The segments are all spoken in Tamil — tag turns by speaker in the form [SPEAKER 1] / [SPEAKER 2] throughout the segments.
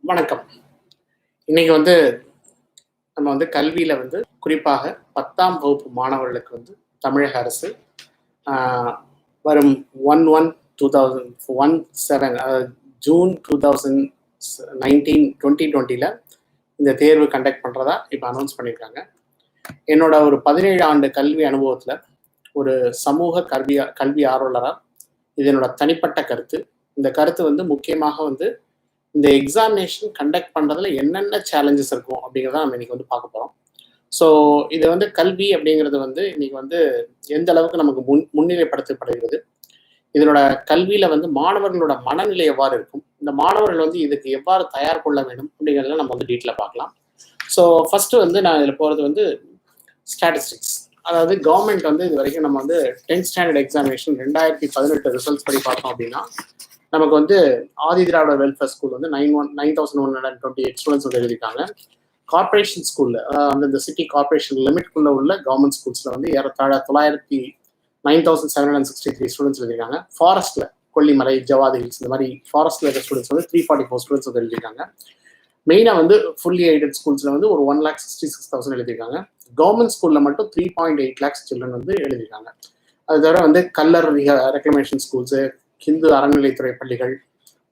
[SPEAKER 1] வணக்கம். இன்னைக்கு நம்ம கல்வியில குறிப்பாக 10ஆம் வகுப்பு மாணவர்களுக்கு தமிழக அரசு வரும் 1/1/2017 ஜூன் 2019 இந்த தேர்வு கண்டக்ட் பண்றதா இப்போ அனௌன்ஸ் பண்ணியிருக்காங்க. என்னோட ஒரு 17 ஆண்டு கல்வி அனுபவத்துல ஒரு சமூக கல்வி ஆர்வலராக இது என்னோட தனிப்பட்ட கருத்து. இந்த கருத்து முக்கியமாக இந்த எக்ஸாமினேஷன் கண்டக்ட் பண்ணுறதுல என்னென்ன சேலஞ்சஸ் இருக்கும் அப்படிங்கிறத நம்ம இன்னைக்கு பார்க்க போகிறோம். ஸோ இது கல்வி அப்படிங்கிறது இன்னைக்கு எந்த அளவுக்கு நமக்கு முன்னிலைப்படுத்தப்படுகிறது, இதனோட கல்வியில் மாணவர்களோட மனநிலை எவ்வாறு இருக்கும், இந்த மாணவர்கள் இதுக்கு எவ்வாறு தயார் கொள்ள வேண்டும் அப்படிங்கிறத நம்ம டீட்டெயிலாக பார்க்கலாம். ஸோ ஃபஸ்ட்டு நான் இதில் போகிறது ஸ்டாட்டிஸ்டிக்ஸ். அதாவது கவர்மெண்ட் இது வரைக்கும் நம்ம 10th ஸ்டாண்டர்ட் எக்ஸாமினேஷன் 2018 ரிசல்ட்ஸ் படி பார்த்தோம் அப்படின்னா நமக்கு Adi Dravida welfare school 9128 students எழுதியிருக்காங்க. கார்பரேஷன் ஸ்கூல்ல அந்த சிட்டி கார்பரேஷன் லிமிட்குள்ள உள்ள கவர்மெண்ட் ஸ்கூல்ஸ்ல ஏறத்தாழ 9763 ஸ்டூடெண்ட்ஸ் எழுதியிருக்காங்க. ஃபாரஸ்ட்ல கொல்லிமலை, ஜவாதி ஹில்ஸ் இந்த மாதிரி ஃபாரஸ்ட்ல இருக்க ஸ்டூடெண்ட்ஸ் 344 ஸ்டூடெண்ட்ஸ் எழுதியிருக்காங்க. மெயினா ஃபுல்லி எய்டட் ஸ்கூல்ஸ்ல ஒரு 1,66,000 எழுதியிருக்காங்க. கவர்மெண்ட் ஸ்கூல்ல மட்டும் 3.8 lakhs சில்ட்ரன் எழுதியிருக்காங்க. அது தவிர கல்லர் ரெக்ளமேஷன் ஸ்கூல்ஸ், ஹிந்து அறநிலைத்துறை பள்ளிகள்,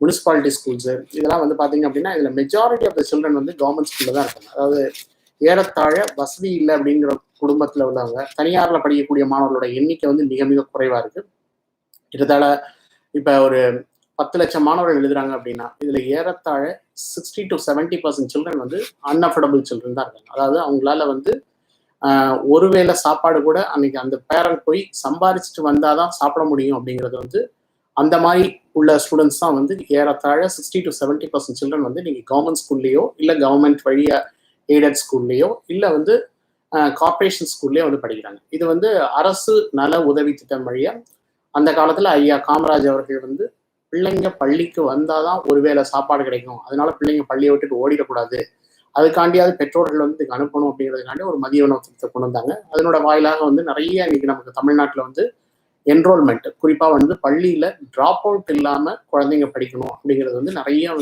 [SPEAKER 1] முனிசிபாலிட்டி ஸ்கூல்ஸு இதெல்லாம் பார்த்தீங்க அப்படின்னா இதில் majority of the children government ஸ்கூலில் தான் இருக்காங்க. அதாவது ஏறத்தாழ வசதி இல்லை அப்படிங்கிற குடும்பத்தில் உள்ளவங்க தனியாரில் படிக்கக்கூடிய மாணவர்களோட எண்ணிக்கை மிக மிக குறைவாக இருக்குது. கிட்டத்தட்ட இப்போ ஒரு 10 லட்சம் மாணவர்கள் எழுதுறாங்க அப்படின்னா இதில் ஏறத்தாழ 60 to 70% சில்ட்ரன் அன்அஃபோர்டபுள் சில்ட்ரன் தான் இருக்காங்க. அதாவது அவங்களால ஒருவேளை சாப்பாடு கூட அன்னைக்கு அந்த பேரண்ட் போய் சம்பாதிச்சுட்டு வந்தாதான் சாப்பிட முடியும் அப்படிங்கிறது அந்த மாதிரி உள்ள ஸ்டூடெண்ட்ஸ் தான் ஏறத்தாழ 60 to 70% சில்ட்ரன் நீங்கள் கவர்மெண்ட் ஸ்கூல்லையோ இல்லை கவர்மெண்ட் வழியா எய்டட் ஸ்கூல்லையோ இல்லை கார்பரேஷன் ஸ்கூல்லையோ படிக்கிறாங்க. இது அரசு நல உதவி திட்டம் வழியா அந்த காலத்தில் ஐயா காமராஜ் அவர்கள் பிள்ளைங்க பள்ளிக்கு வந்தாதான் ஒருவேளை சாப்பாடு கிடைக்கும், அதனால பிள்ளைங்க பள்ளியை விட்டுட்டு ஓடிடக்கூடாது, அதுக்காண்டியாவது பெற்றோர்கள் இதுக்கு அனுப்பணும் அப்படிங்கிறதுக்காண்டி ஒரு மதிய உணவு திட்டத்தை கொண்டு வந்தாங்க. அதனோட வாயிலாக நிறைய இன்னைக்கு நமக்கு தமிழ்நாட்டில் என்ரோல்மெண்ட் குறிப்பாக பள்ளியில் ட்ராப் அவுட் இல்லாமல் குழந்தைங்க படிக்கணும் அப்படிங்கிறது நிறைய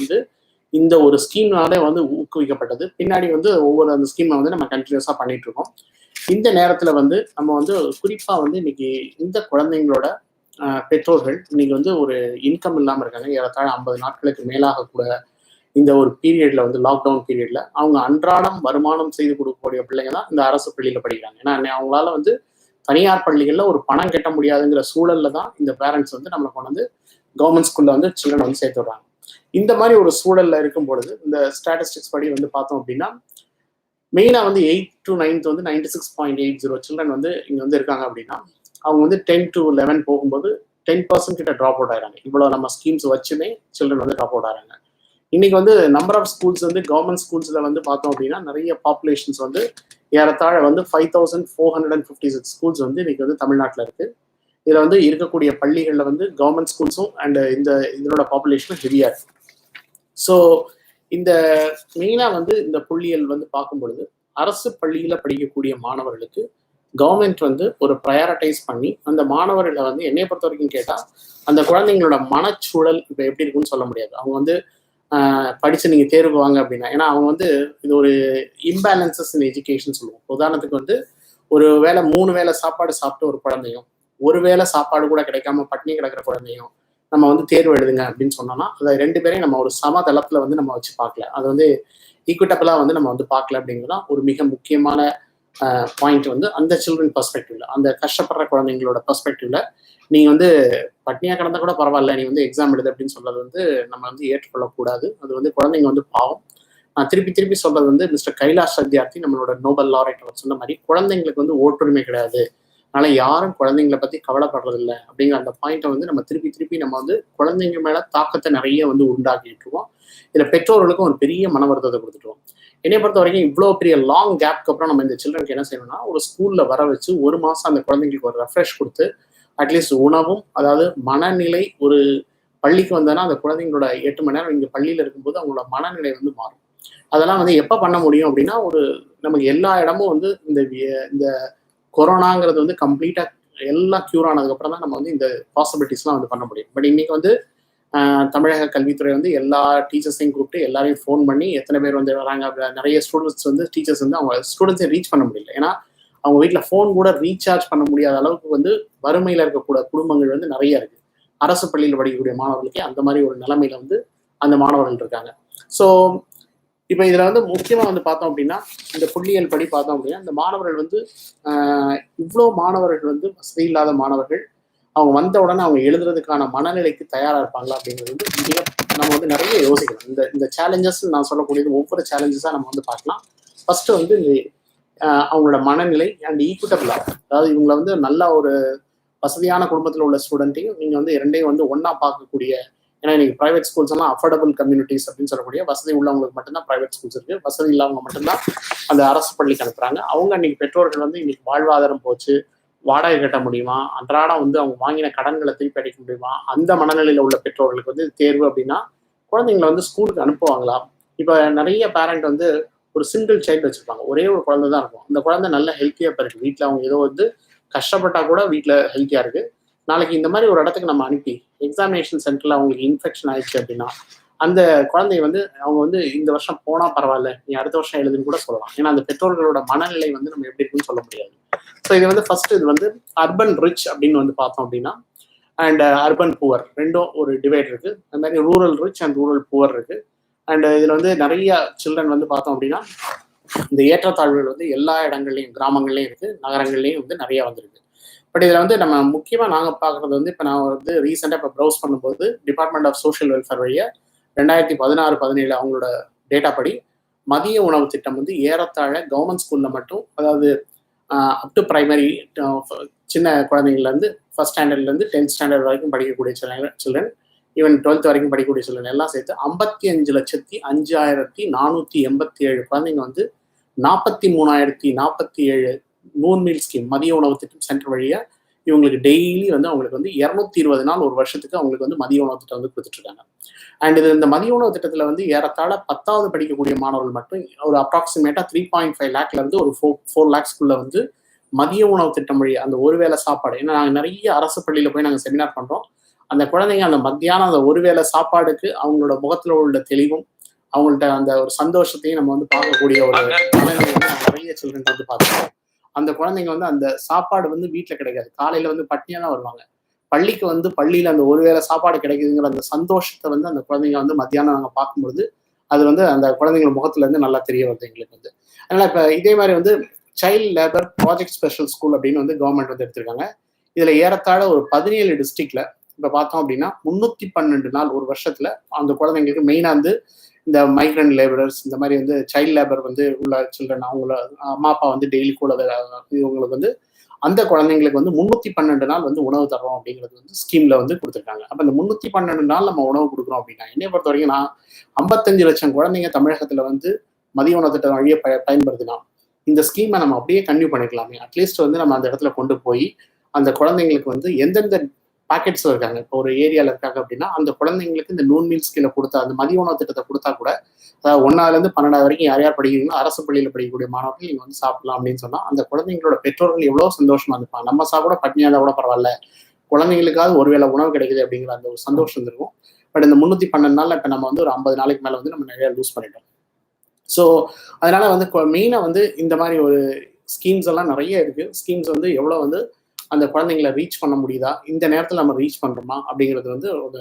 [SPEAKER 1] இந்த ஒரு ஸ்கீம்னாலே ஊக்குவிக்கப்பட்டது. பின்னாடி ஒவ்வொரு அந்த ஸ்கீமை நம்ம கண்டினியூஸாக பண்ணிட்டு இருக்கோம். இந்த நேரத்தில் நம்ம குறிப்பாக இன்னைக்கு இந்த குழந்தைங்களோட பெற்றோர்கள் இன்னைக்கு ஒரு இன்கம் இல்லாமல் இருக்காங்க. ஏறத்தாழ 50 நாட்களுக்கு மேலாக கூட இந்த ஒரு பீரியட்ல லாக்டவுன் பீரியட்ல அவங்க அன்றாடம் வருமானம் செய்து கொடுக்கக்கூடிய பிள்ளைங்க தான் இந்த அரசு பள்ளியில் படிக்கிறாங்க. ஏன்னா அவங்களால தனியார் பள்ளிகளில் ஒரு பணம் கட்ட முடியாதுங்கிற சூழல்ல தான் இந்த பேரண்ட்ஸ் நம்மளை கொண்டு கவர்மெண்ட் ஸ்கூல்ல சில்ட்ரன் சேர்த்து விடுறாங்க. இந்த மாதிரி ஒரு சூழல்ல இருக்கும் பொழுது இந்த ஸ்டாட்டிஸ்டிக்ஸ் படி பார்த்தோம் அப்படின்னா மெயினா 8th to 9th 96.80 சில்ட்ரன் இங்க இருக்காங்க அப்படின்னா அவங்க 10 to 11 போகும்போது 10% கிட்ட ட்ராப் அவுட் ஆயிடுறாங்க. இவ்வளவு நம்ம ஸ்கீம்ஸ் வச்சுமே சில்ட்ரன் ட்ராப் அவுட் ஆகிறாங்க. இன்னைக்கு நம்பர் ஆஃப் ஸ்கூல்ஸ் கவர்மெண்ட் ஸ்கூல்ஸ்ல பார்த்தோம் அப்படின்னா நிறைய பாப்புலேஷன்ஸ் ஏறத்தாழ 5456 ஸ்கூல்ஸ் இன்னைக்கு தமிழ்நாட்டில் இருக்கு. இதுல இருக்கக்கூடிய பள்ளிகள்ல கவர்மெண்ட் ஸ்கூல்ஸும் அண்ட் இதனோட பாப்புலேஷனும் ஹெவியா இருக்கு. ஸோ இந்த மெயினா இந்த புள்ளியல் பார்க்கும் பொழுது அரசு பள்ளியில படிக்கக்கூடிய மாணவர்களுக்கு கவர்மெண்ட் ஒரு ப்ரையாரிட்டைஸ் பண்ணி அந்த மாணவர்களை என்னைய பொறுத்த வரைக்கும் கேட்டா அந்த குழந்தைங்களோட மனச்சூழல் இப்போ எப்படி இருக்குன்னு சொல்ல முடியாது. அவங்க படிச்சு நீங்க தேர்வு வாங்க அப்படின்னா, ஏன்னா அவங்க இது ஒரு இம்பேலன்சஸ் இன் எஜுகேஷன் சொல்லுவோம். உதாரணத்துக்கு ஒரு வேளை 3 வேளை சாப்பாடு சாப்பிட்டு ஒரு குழந்தையும் ஒரு வேளை சாப்பாடு கூட கிடைக்காம பட்டினி கிடக்கிற குழந்தையும் நம்ம தேர்வு எழுதுங்க அப்படின்னு சொன்னோம்னா அதை 2 பேரையும் நம்ம ஒரு சமதளத்துல நம்ம வச்சு பார்க்கல, அது ஈக்குவிட்டபிளா நம்ம பார்க்கல அப்படிங்கிறதா ஒரு மிக முக்கியமான பாயிண்ட். அந்த சில்ட்ரன் பெர்ஸ்பெக்டிவ்ல அந்த கஷ்டப்படுற குழந்தைங்களோட பெர்ஸ்பெக்டிவ்ல நீங்க பட்னியா கிடந்தா கூட பரவாயில்ல, நீ எக்ஸாம் எழுது அப்படின்னு சொல்றது நம்ம ஏற்றுக்கொள்ளக்கூடாது. அது குழந்தைங்க பாவம். நான் திருப்பி சொல்றது மிஸ்டர் கைலாஷ் சத்யார்த்தி நம்மளோட நோபல் லாரேட் அவர் சொன்ன மாதிரி குழந்தைங்களுக்கு ஓட்டுரிமை கிடையாது, அதனால யாரும் குழந்தைங்களை பத்தி கவலைப்படுறது இல்லை அப்படிங்கிற அந்த பாயிண்ட்டை நம்ம திருப்பி நம்ம குழந்தைங்க மேல தாக்கத்தை நிறைய உண்டாக்கிட்டு இருக்கோம். இதுல பெற்றோர்களுக்கும் ஒரு பெரிய மன வருத்தத்தை கொடுத்துட்டோம். என்னை பொறுத்த வரைக்கும் இவ்வளோ பெரிய லாங் கேப்க்கு அப்புறம் நம்ம இந்த சில்ட்ரனுக்கு என்ன செய்யணும்னா ஒரு ஸ்கூல்ல வர வச்சு 1 மாசம் அந்த குழந்தைங்களுக்கு ஒரு ரெஃப்ரெஷ் கொடுத்து அட்லீஸ்ட் உணவும், அதாவது மனநிலை ஒரு பள்ளிக்கு வந்தோன்னா அந்த குழந்தைங்களோட 8 மணி நேரம் இங்கே பள்ளியில் இருக்கும்போது அவங்களோட மனநிலை மாறும். அதெல்லாம் எப்போ பண்ண முடியும் அப்படின்னா நமக்கு எல்லா இடமும் இந்த கொரோனாங்கிறது கம்ப்ளீட்டா எல்லாம் க்யூர் ஆனதுக்கப்புறம் தான் நம்ம இந்த பாசிபிலிட்டிஸ்லாம் பண்ண முடியும். பட் இன்னைக்கு தமிழக கல்வித்துறை வந்து எல்லா டீச்சர்ஸையும் கூப்பிட்டு எல்லாரையும் ஃபோன் பண்ணி எத்தனை பேர் வந்து வராங்க. நிறைய ஸ்டூடெண்ட்ஸ் வந்து டீச்சர்ஸ் வந்து அவங்க ஸ்டூடெண்ட்ஸை ரீச் பண்ண முடியல. ஏன்னா அவங்க வீட்டில் ஃபோன் கூட ரீசார்ஜ் பண்ண முடியாத அளவுக்கு வந்து வறுமையில் இருக்கக்கூடிய குடும்பங்கள் வந்து நிறைய இருக்கு. அரசு பள்ளியில் படிக்கக்கூடிய மாணவர்களுக்கே அந்த மாதிரி ஒரு நிலைமையில வந்து அந்த மாணவர்கள் இருக்காங்க. ஸோ இப்போ இதில் வந்து முக்கியமாக வந்து பார்த்தோம் அப்படின்னா இந்த புள்ளியியல் படி பார்த்தோம் அப்படின்னா இந்த மாணவர்கள் வந்து இவ்வளோ மாணவர்கள் வந்து வசதி இல்லாத மாணவர்கள் அவங்க வந்த உடனே அவங்க எழுதுறதுக்கான மனநிலைக்கு தயாராக இருப்பாங்களா அப்படிங்கிறது வந்து நம்ம வந்து நிறைய யோசிக்கணும். இந்த சேலஞ்சஸ் நான் சொல்லக்கூடியது ஒவ்வொரு சேலஞ்சஸாக நம்ம வந்து பார்க்கலாம். ஃபர்ஸ்ட் வந்து அவங்களோட மனநிலை அண்ட் ஈக்குவிட்டபிளா, அதாவது இவங்களை வந்து நல்ல ஒரு வசதியான குடும்பத்தில் உள்ள ஸ்டூடெண்ட்டையும் நீங்கள் வந்து இரண்டையும் வந்து ஒன்றா பார்க்கக்கூடிய, ஏன்னா இன்னைக்கு ப்ரைவேட் ஸ்கூல்ஸ் எல்லாம் அஃபோர்டபுள் கம்யூனிட்டிஸ் அப்படின்னு சொல்லக்கூடிய வசதி உள்ளவங்களுக்கு மட்டும்தான் ப்ரைவேட் ஸ்கூல்ஸ் இருக்கு, வசதி இல்லாதவங்க மட்டும்தான் அந்த அரசு பள்ளிக்கு அனுப்புறாங்க. அவங்க இன்னைக்கு பெற்றோர்கள் வந்து இன்னைக்கு வாழ்வாதாரம் போச்சு, வாடகை கட்ட முடியுமா, அன்றாடம் வந்து அவங்க வாங்கின கடன்களை திருப்பி அடைக்க முடியுமா, அந்த மனநிலையில உள்ள பெற்றோர்களுக்கு வந்து தேர்வு அப்படின்னா குழந்தைங்களை வந்து ஸ்கூலுக்கு அனுப்புவாங்களா? இப்போ நிறைய பேரண்ட் வந்து ஒரு சிங்கிள் சைல்டு வச்சிருப்பாங்க, ஒரே ஒரு குழந்தை தான் இருக்கும். அந்த குழந்தை நல்ல ஹெல்த்தியா இருக்கு, வீட்டில் அவங்க ஏதோ வந்து கஷ்டப்பட்டா கூட வீட்டில் ஹெல்த்தியா இருக்கு. நாளைக்கு இந்த மாதிரி ஒரு இடத்துக்கு நம்ம அனுப்பி எக்ஸாமினேஷன் சென்டர்ல அவங்களுக்கு இன்ஃபெக்ஷன் ஆயிடுச்சு அப்படின்னா அந்த குழந்தைய வந்து அவங்க வந்து இந்த வருஷம் போனா பரவாயில்ல, நீ அடுத்த வருஷம் எழுதுன்னு கூட சொல்லலாம். ஏன்னா அந்த பெற்றோர்களோட மனநிலை வந்து நம்ம எப்படி இருக்குன்னு சொல்ல முடியாது. ஸோ இது வந்து ஃபர்ஸ்ட் இது வந்து அர்பன் ரிச் அப்படின்னு வந்து பார்த்தோம் அப்படின்னா அண்ட் அர்பன் புவர் ரெண்டும் ஒரு டிவைட் இருக்கு. அந்த மாதிரி rural rich and rural poor இருக்கு. அண்ட் இதுல வந்து நிறைய சில்ட்ரன் வந்து பார்த்தோம் அப்படின்னா இந்த ஏற்றத்தாழ்வுகள் வந்து எல்லா இடங்கள்லையும், கிராமங்கள்லையும் இருக்கு, நகரங்கள்லையும் வந்து நிறைய வந்திருக்கு. பட் இதில் வந்து நம்ம முக்கியமாக நாங்கள் பார்க்குறது வந்து இப்போ நான் வந்து ரீசெண்டாக இப்போ ப்ரௌஸ் பண்ணும்போது டிபார்ட்மெண்ட் ஆஃப் சோஷியல் வெல்ஃபேர் வழியாக 2016-17 அவங்களோட டேட்டா படி மதிய உணவு திட்டம் வந்து ஏறத்தாழ கவர்மெண்ட் ஸ்கூலில் மட்டும், அதாவது அப் டு பிரைமரி சின்ன குழந்தைங்கள்லேருந்து ஃபர்ஸ்ட் ஸ்டாண்டர்ட்லேருந்து 10th ஸ்டாண்டர்ட் வரைக்கும் படிக்கக்கூடிய சில்ட்ரன், ஈவன் 12th வரைக்கும் படிக்கக்கூடிய சில்ட்ரன் எல்லாம் சேர்த்து 55,05,487 குழந்தைங்க வந்து 43,047 நூன் மீல் ஸ்கீம் மதிய உணவு திட்டம் சென்டர் வழியா இவங்களுக்கு டெய்லி வந்து அவங்களுக்கு வந்து 220 நாள் ஒரு வருஷத்துக்கு அவங்களுக்கு வந்து மதிய உணவு திட்டம் வந்து கொடுத்துட்டு இருக்காங்க. அண்ட் இது இந்த மதிய உணவு திட்டத்தில் வந்து ஏறத்தாழ 10th படிக்கக்கூடிய மாணவர்கள் மட்டும் ஒரு அப்ராக்சிமேட்டா 3.5 lakhல இருந்து ஒரு 4 lakhsக்குள்ள வந்து மதிய உணவு திட்டம் வழி அந்த ஒருவேளை சாப்பாடு, ஏன்னா நாங்கள் நிறைய அரசு பள்ளியில் போய் நாங்கள் செமினார் பண்றோம். அந்த குழந்தைங்க அந்த மத்தியானம் அந்த ஒருவேளை சாப்பாடுக்கு அவங்களோட முகத்துல உள்ள தெளிவும் அவங்கள்ட்ட அந்த ஒரு சந்தோஷத்தையும் நம்ம வந்து பார்க்கக்கூடிய ஒரு குழந்தைங்க வந்து நிறைய சில்ட்ரன் வந்து பார்த்துருக்கோம். அந்த குழந்தைங்க வந்து அந்த சாப்பாடு வந்து வீட்டில் கிடைக்காது, காலையில வந்து பட்னியா தான் வருவாங்க. பள்ளிக்கு வந்து பள்ளியில அந்த ஒருவேளை சாப்பாடு கிடைக்குதுங்கிற அந்த சந்தோஷத்தை வந்து அந்த குழந்தைங்க வந்து மத்தியானம் நாங்கள் பார்க்கும்பொழுது அது வந்து அந்த குழந்தைங்கள முகத்துல இருந்து நல்லா தெரிய வருது எங்களுக்கு வந்து. அதனால இப்ப இதே மாதிரி வந்து child labour project special school அப்படின்னு வந்து கவர்மெண்ட் வந்து எடுத்திருக்காங்க. இதுல ஏறத்தாழ ஒரு 17 டிஸ்ட்ரிக்ட்ல இப்ப பார்த்தோம் அப்படின்னா 312 நாள் ஒரு வருஷத்துல அந்த குழந்தைங்களுக்கு மெயினா வந்து இந்த மைக்ரண்ட் லேபரர்ஸ், இந்த மாதிரி வந்து சைல்ட் லேபர் வந்து உள்ள சில்ட்ரன், அவங்கள அம்மா அப்பா வந்து டெய்லி கூட இவங்களுக்கு வந்து அந்த குழந்தைங்களுக்கு வந்து 312 நாள் வந்து உணவு தர்றோம் அப்படிங்கிறது வந்து ஸ்கீம்ல வந்து கொடுத்துருக்காங்க. அப்ப இந்த 312 நாள் நம்ம உணவு கொடுக்குறோம் அப்படின்னா என்னைய பொறுத்த வரைக்கும் நான் 55 லட்சம் குழந்தைங்க தமிழகத்துல வந்து மதிய உணவு திட்டம் வழியை பயன்படுத்தினா இந்த ஸ்கீமை நம்ம அப்படியே கன்டினியூ பண்ணிக்கலாமே. அட்லீஸ்ட் வந்து நம்ம அந்த இடத்துல கொண்டு போய் அந்த குழந்தைங்களுக்கு வந்து எந்தெந்த பாக்கெட்ஸ் இருக்காங்க, இப்போ ஒரு ஏரியாவில் இருக்காங்க அப்படின்னா அந்த குழந்தைங்களுக்கு இந்த நூன் மீல் ஸ்கீல கொடுத்தா அந்த மதிய உணவு திட்டத்தை கொடுத்தா கூட 1ஆவது 12 வரைக்கும் யார் யார் படிக்கிறீங்களோ அரசு பள்ளியில் படிக்கக்கூடிய மாணவர்கள் நீங்க வந்து சாப்பிடலாம் அப்படின்னு சொன்னா அந்த குழந்தைங்களோட பெற்றோர்கள் எவ்வளவு சந்தோஷமா இருப்பாங்க. நம்ம சாப்பிட பட்னியாத கூட பரவாயில்ல, குழந்தைங்களுக்காவது ஒருவேளை உணவு கிடைக்குது அப்படிங்கிற அந்த ஒரு சந்தோஷம் இருக்கும். பட் இந்த 312 நாள்ல இப்ப நம்ம வந்து ஒரு 50 நாளைக்கு மேல வந்து நம்ம நிறைய லூஸ் பண்ணிட்டோம். ஸோ அதனால வந்து மெயினா வந்து இந்த மாதிரி ஒரு ஸ்கீம்ஸ் எல்லாம் நிறைய இருக்கு. ஸ்கீம்ஸ் வந்து எவ்வளவு வந்து அந்த குழந்தைங்களை ரீச் பண்ண முடியுதா, இந்த நேரத்தில் நம்ம ரீச் பண்றோமா அப்படிங்கிறது வந்து ஒரு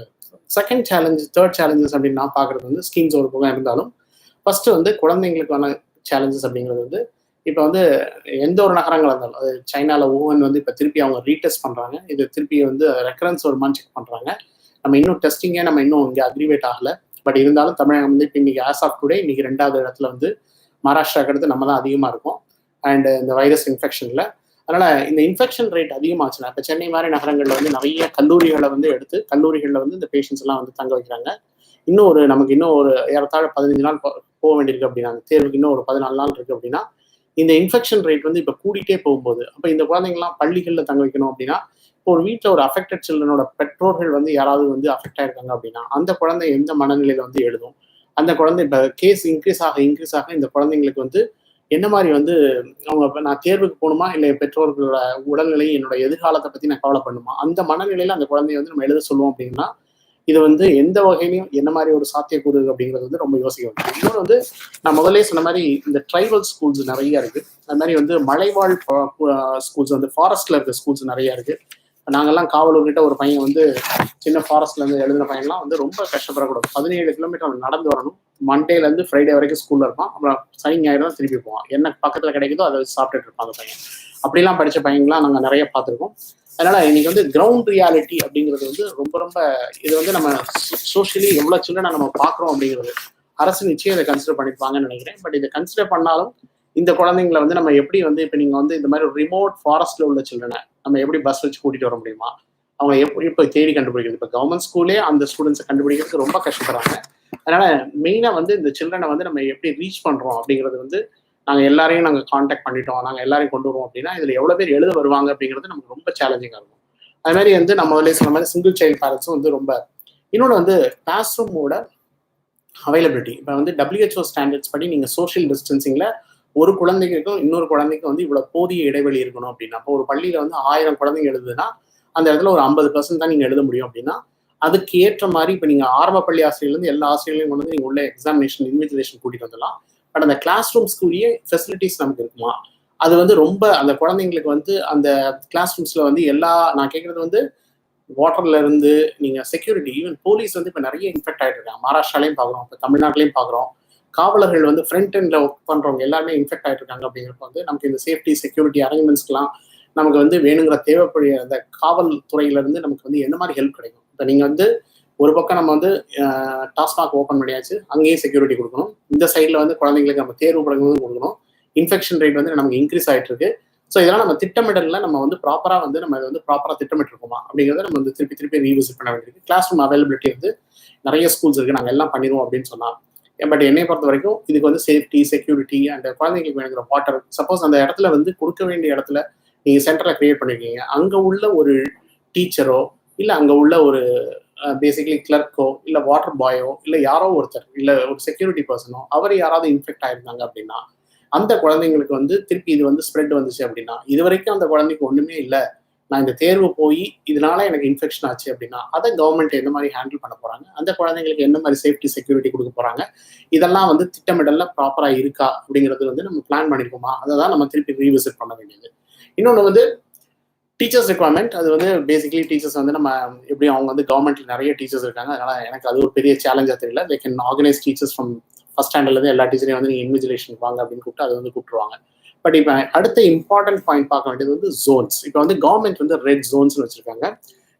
[SPEAKER 1] செகண்ட் சேலஞ்ச். தேர்ட் சேலஞ்சஸ் அப்படின்னு நான் பாக்குறது வந்து ஸ்கீம்ஸ் ஒரு பக்கம் இருந்தாலும் ஃபர்ஸ்ட் வந்து குழந்தைங்களுக்கான சேலஞ்சஸ் அப்படிங்கிறது வந்து இப்போ வந்து எந்த ஒரு நகரங்கள் இருந்தாலும், அது சைனால ஊஹன் வந்து இப்போ திருப்பி அவங்க ரீடெஸ்ட் பண்றாங்க, இது திருப்பி வந்து ரெக்கரன்ஸ் ஒரு மாதிரி செக் பண்றாங்க. நம்ம இன்னும் டெஸ்டிங்கே நம்ம இன்னும் இங்கே அக்ரிவேட் ஆகல. பட் இருந்தாலும் தமிழகம் வந்து இப்போ இன்னைக்கு ஆஸ் ஆஃப் டுடே இன்னைக்கு 2வது இடத்துல வந்து மகாராஷ்டிராக்கு அடுத்து நம்ம தான் அதிகமா இருக்கும் அண்ட் இந்த வைரஸ் இன்ஃபெக்ஷன்ல. அதனால இந்த இன்ஃபெக்ஷன் ரேட் அதிகமாச்சுன்னா இப்போ சென்னை மாதிரி நகரங்கள்ல வந்து நிறைய கல்லூரிகளை வந்து எடுத்து கல்லூரிகளில் வந்து இந்த பேஷண்ட்ஸ் எல்லாம் வந்து தங்க வைக்கிறாங்க. நமக்கு இன்னும் ஒரு ஏறத்தாழ 15 நாள் போக வேண்டியிருக்கு அப்படின்னா, அந்த தேர்வுக்கு இன்னும் ஒரு 14 நாள் இருக்கு அப்படின்னா இந்த இன்ஃபெக்ஷன் ரேட் வந்து இப்போ கூடிட்டே போகும்போது அப்போ இந்த குழந்தைங்கலாம் பள்ளிகளில் தங்க வைக்கணும் அப்படின்னா இப்போ ஒரு வீட்டில் ஒரு அஃபெக்டட் சில்ட்ரனோட பெற்றோர்கள் வந்து யாராவது வந்து அஃபெக்ட் ஆயிருக்காங்க அப்படின்னா அந்த குழந்தை எந்த மனநிலையில வந்து எழுதும், அந்த குழந்தை இப்போ கேஸ் இன்க்ரீஸ் ஆக இந்த குழந்தைங்களுக்கு வந்து என்ன மாதிரி வந்து அவங்க நான் தேர்வுக்கு போகணுமா இல்லை பெற்றோர்களோட உடல்நிலை என்னோட எதிர்காலத்தை பத்தி நான் கவலை பண்ணுமா, அந்த மனநிலையில அந்த குழந்தைய வந்து நம்ம எழுத சொல்லுவோம் அப்படின்னா இது வந்து எந்த வகையிலையும் என்ன மாதிரி ஒரு சாத்தியக்கூறு அப்படிங்கிறது வந்து ரொம்ப யோசிக்க வேண்டியது. இன்னொன்று வந்து நான் முதலே சொன்ன மாதிரி இந்த ட்ரைபல் ஸ்கூல்ஸ் நிறைய இருக்கு. அது மாதிரி வந்து மலைவாழ் ஸ்கூல்ஸ் வந்து ஃபாரஸ்ட்ல இருக்க ஸ்கூல்ஸ் நிறைய இருக்கு. நாங்கெல்லாம் காவலூர்கிட்ட ஒரு பையன் வந்து சின்ன ஃபாரஸ்ட்ல இருந்து எழுதின பையன்லாம் வந்து ரொம்ப கஷ்டப்படக்கூடாது. 17 கிலோமீட்டர் நடந்து வரணும். மண்டேல இருந்து ஃப்ரைடே வரைக்கும் ஸ்கூல்ல இருப்பான். அப்புறம் சனி ஞாயிறு தான் திருப்பி போவான். என்ன பக்கத்துல கிடைக்குதோ அதை சாப்பிட்டுட்டு இருப்பான் அந்த பையன். அப்படிலாம் படிச்ச பையன்லாம் நாங்கள் நிறைய பார்த்துருக்கோம். அதனால இன்னைக்கு வந்து கிரவுண்ட் ரியாலிட்டி அப்படிங்கிறது வந்து ரொம்ப ரொம்ப இது வந்து நம்ம சோஷியலி எவ்வளவு சில்ட்ரனை நம்ம பார்க்குறோம் அப்படிங்கிறது அரசு நிச்சயம் இதை கன்சிடர் பண்ணிப்பாங்கன்னு நினைக்கிறேன். பட் இதை கன்சிடர் பண்ணாலும் இந்த குழந்தைங்களை வந்து நம்ம எப்படி வந்து இப்போ நீங்க வந்து இந்த மாதிரி ஒரு ரிமோட் ஃபாரஸ்ட்ல உள்ள சில்ட்ரனை நம்ம எப்படி பஸ் வச்சு கூட்டிட்டு வர முடியுமா? அவங்க எப்படி இப்போ தேடி கண்டுபிடிக்கிறது? இப்போ கவர்மெண்ட் ஸ்கூலே அந்த ஸ்டூடெண்ட்ஸை கண்டுபிடிக்கிறதுக்கு ரொம்ப கஷ்டப்படுறாங்க. அதனால மெயினா வந்து இந்த சில்ட்ரனை வந்து நம்ம எப்படி ரீச் பண்றோம் அப்படிங்கிறது வந்து நாங்கள் எல்லாரையும் நாங்கள் காண்டாக்ட் பண்ணிட்டோம், நாங்கள் எல்லாரையும் கொண்டு வருவோம் அப்படின்னா இதில் எவ்வளோ பேர் எழுத வருவாங்க அப்படிங்கிறது நமக்கு ரொம்ப சேலஞ்சிங்காக இருக்கும். அது மாதிரி வந்து நம்ம முதல்ல சொன்ன மாதிரி சிங்கிள் சைல்டு பேரண்ட்ஸும் வந்து ரொம்ப இன்னொன்று வந்து கிளாஸ் ரூமோட அவைலபிலிட்டி. இப்போ வந்து WHO ஸ்டாண்டர்ட்ஸ் படி நீங்கள் சோஷியல் டிஸ்டன்சிங்கில் ஒரு குழந்தைக்கும் இன்னொரு குழந்தைக்கும் வந்து இவ்வளோ போதிய இடைவெளி இருக்கணும் அப்படின்னா, அப்போ ஒரு பள்ளியில் வந்து 1000 குழந்தைங்க எழுதுன்னா அந்த இடத்துல ஒரு 50% தான் நீங்கள் எழுத முடியும் அப்படின்னா அதுக்கு ஏற்ற மாதிரி இப்போ நீங்கள் ஆரம்ப பள்ளி ஆசிரியர்லேருந்து எல்லா ஆசிரியர்களையும் கொண்டு வந்து நீங்கள் உள்ள எக்ஸாமினேஷன் இன்விஜிலேஷன் கூட்டிகிட்டு வந்துடலாம். பட் அந்த கிளாஸ் ரூம்ஸ்க்குரிய ஃபெசிலிட்டிஸ் நமக்கு இருக்குமா? அது வந்து ரொம்ப அந்த குழந்தைங்களுக்கு வந்து அந்த கிளாஸ் ரூம்ஸ்ல வந்து எல்லா நான் கேட்கறது வந்து வாட்டர்ல இருந்து நீங்க செக்யூரிட்டி ஈவன் போலீஸ் வந்து இப்போ நிறைய இன்ஃபெக்ட் ஆகிட்டு இருக்காங்க. மகாராஷ்டிராலையும் பார்க்குறோம், இப்போ தமிழ்நாட்டிலையும் பார்க்குறோம். காவலர்கள் வந்து ஃப்ரண்ட் எண்ட்ல ஒர்க் பண்றவங்க எல்லாருமே இன்ஃபெக்ட் ஆகிட்டு இருக்காங்க. அப்படிங்கிறப்ப வந்து நமக்கு இந்த சேஃப்டி செக்யூரிட்டி அரேஞ்ச்மெண்ட்ஸ்க்குலாம் நமக்கு வந்து வேணுங்கிற தேவைப்படிய அந்த காவல்துறையில இருந்து நமக்கு வந்து என்ன மாதிரி ஹெல்ப் கிடைக்கும்? இப்போ நீங்க வந்து ஒரு பக்கம் நம்ம வந்து டாஸ்மாக் ஓப்பன் பண்ணியாச்சு, அங்கேயே செக்யூரிட்டி கொடுக்கணும். இந்த சைடில் வந்து குழந்தைங்களுக்கு நம்ம தேர்வு படங்களும் கொடுக்கணும். இன்ஃபெக்ஷன் ரேட் வந்து நமக்கு இன்க்ரீஸ் ஆகிட்டு இருக்கு. ஸோ இதெல்லாம் நம்ம திட்டமிடல நம்ம வந்து ப்ராப்பராக வந்து நம்ம இதை வந்து ப்ராப்பராக திட்டமிட்டிருக்கோமா அப்படிங்கிறத நம்ம வந்து திருப்பி ரீவிசிட் பண்ண வேண்டியிருக்கு. கிளாஸ் ரூம் அவைலபிலிட்டி வந்து நிறைய ஸ்கூல்ஸ் இருக்குது, நாங்கள் எல்லாம் பண்ணிடுவோம் அப்படின்னு சொன்னால். பட் என்னை பொறுத்த வரைக்கும் இதுக்கு வந்து சேஃப்டி செக்யூரிட்டி அண்ட் குழந்தைங்களுக்கு வேணுங்கிற வாட்டர் சப்போஸ் அந்த இடத்துல வந்து கொடுக்க வேண்டிய இடத்துல நீங்கள் சென்டரில் கிரியேட் பண்ணிருக்கீங்க, அங்கே உள்ள ஒரு டீச்சரோ இல்லை அங்கே உள்ள ஒரு பேசிக்கலி கிளர்க்கோ இல்லை வாட்டர் பாயோ இல்லை யாரோ ஒருத்தர் இல்லை ஒரு செக்யூரிட்டி பர்சனோ அவர் யாராவது இன்ஃபெக்ட் ஆயிருந்தாங்க அப்படின்னா அந்த குழந்தைங்களுக்கு வந்து திருப்பி இது வந்து ஸ்ப்ரெட் வந்துச்சு அப்படின்னா இது வரைக்கும் அந்த குழந்தைக்கு ஒன்றுமே இல்லை, நான் இந்த தேர்வு போய் இதனால எனக்கு இன்ஃபெக்ஷன் ஆச்சு அப்படின்னா அதை கவர்மெண்ட் எந்த மாதிரி ஹேண்டில் பண்ண போறாங்க, அந்த குழந்தைங்களுக்கு என்ன மாதிரி சேஃப்டி செக்யூரிட்டி கொடுக்க போறாங்க, இதெல்லாம் வந்து திட்டமிடல ப்ராப்பராக இருக்கா அப்படிங்கிறது வந்து நம்ம பிளான் பண்ணிருக்கோமா, அதை தான் நம்ம திருப்பி ரீவிசிட் பண்ண வேண்டியது. இன்னொன்று வந்து டீச்சர்ஸ் ரெக்வயர்மெண்ட். அது வந்து பேசிக்கலி டீச்சர்ஸ் வந்து நம்ம எப்படி அவங்க வந்து கவர்மெண்ட்ல நிறைய டீச்சர்ஸ் இருக்காங்க, அதனால எனக்கு அது ஒரு பெரிய சேலஞ்சா தெரியல. They can organise teachers from first ஸ்டாண்டர்ட்லேருந்து எல்லா டீச்சரையும் வந்து நீங்கள் இன்விஜிலேஷன் வாங்க அப்படின்னு கூப்பிட்டு அதை வந்து கூப்பிட்டுருவாங்க. பட் இப்போ அடுத்த இம்பார்ட்டன்ட் பாயிண்ட் பார்க்க வேண்டியது வந்து ஜோன்ஸ். இப்போ வந்து கவர்மெண்ட் வந்து ரெட் ஜோன்ஸ் வச்சிருக்காங்க,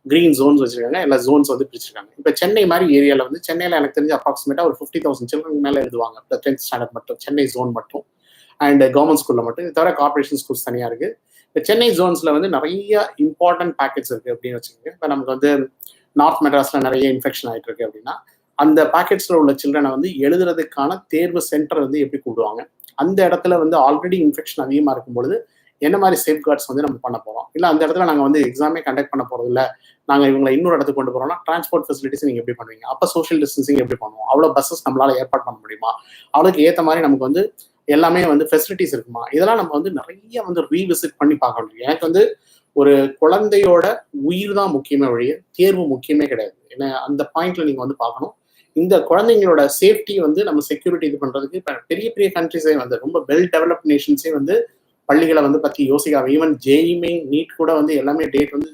[SPEAKER 1] கிரீன் ஜோன்ஸ் வச்சிருக்காங்க, எல்லா ஜோன்ஸ் வந்து பிரிச்சிருக்காங்க. இப்போ சென்னை மாதிரி ஏரியாவில் வந்து சென்னையில் எனக்கு தெரிஞ்சு அப்ராக்சிமேட்டாக ஒரு 50,000 சில்ட்ரன் மேலே எழுதுவாங்க 10th ஸ்டாண்டர்ட் மட்டும், சென்னை ஜோன் மட்டும் அண்ட் கவர்மெண்ட் ஸ்கூலில் மட்டும். இது தவிர கார்பரேஷன் ஸ்கூல்ஸ் தனியாக இருக்கு. இப்போ சென்னை ஜோன்ஸ்ல வந்து நிறைய இம்பார்ட்டன்ட் பேக்கெட்ஸ் இருக்கு அப்படின்னு வச்சுக்கோங்க. இப்போ நமக்கு வந்து நார்த் மெட்ராஸ்ல நிறைய இன்ஃபெக்ஷன் ஆகிட்டு இருக்கு அப்படின்னா அந்த பேக்கெட்ஸ்ல உள்ள சில்ட்ரனை வந்து எழுதுறதுக்கான தேர்வு சென்டர் வந்து எப்படி கூடுவாங்க, அந்த இடத்துல வந்து ஆல்ரெடி இன்ஃபெக்ஷன் அதிகமாக இருக்கும்பொழுது என்ன மாதிரி சேஃப்கார்ட்ஸ் வந்து நம்ம பண்ண போறோம், இல்லை அந்த இடத்துல நாங்கள் வந்து எக்ஸாமே கண்டக்ட் பண்ண போறது இல்லை, நாங்கள் இவங்களை இன்னொரு இடத்துக்கு கொண்டு போறோம்னா டிரான்ஸ்போர்ட் ஃபெசிலிட்டிஸ் நீங்க எப்படி பண்ணுவீங்க, அப்போ சோஷியல் டிஸ்டன்சிங் எப்படி பண்ணுவோம், அவ்வளோ பஸ்ஸஸ் நம்மளால ஏற்பாடு பண்ண முடியுமா, அவளுக்கு ஏற்ற மாதிரி நமக்கு வந்து எல்லாமே வந்து ஃபெசிலிட்டிஸ் இருக்குமா, இதெல்லாம் நம்ம வந்து நிறைய வந்து ரீவிசிட் பண்ணி பார்க்க வேண்டியது. எனக்கு வந்து ஒரு குழந்தையோட உயிர் தான் முக்கியமே வழிய தேர்வு முக்கியமே கிடையாது. ஏன்னா அந்த பாயிண்ட்ல நீங்க வந்து பார்க்கணும். இந்த குழந்தைங்களோட சேஃப்டி வந்து நம்ம செக்யூரிட்டி இது பண்றதுக்கு இப்போ பெரிய பெரிய கண்ட்ரிஸே வந்து ரொம்ப வெல் டெவலப்ட் நேஷன்ஸே வந்து பள்ளிகளை வந்து பத்தி யோசிக்காம ஈவன் ஜேஇமே நீட் கூட வந்து எல்லாமே டேட் வந்து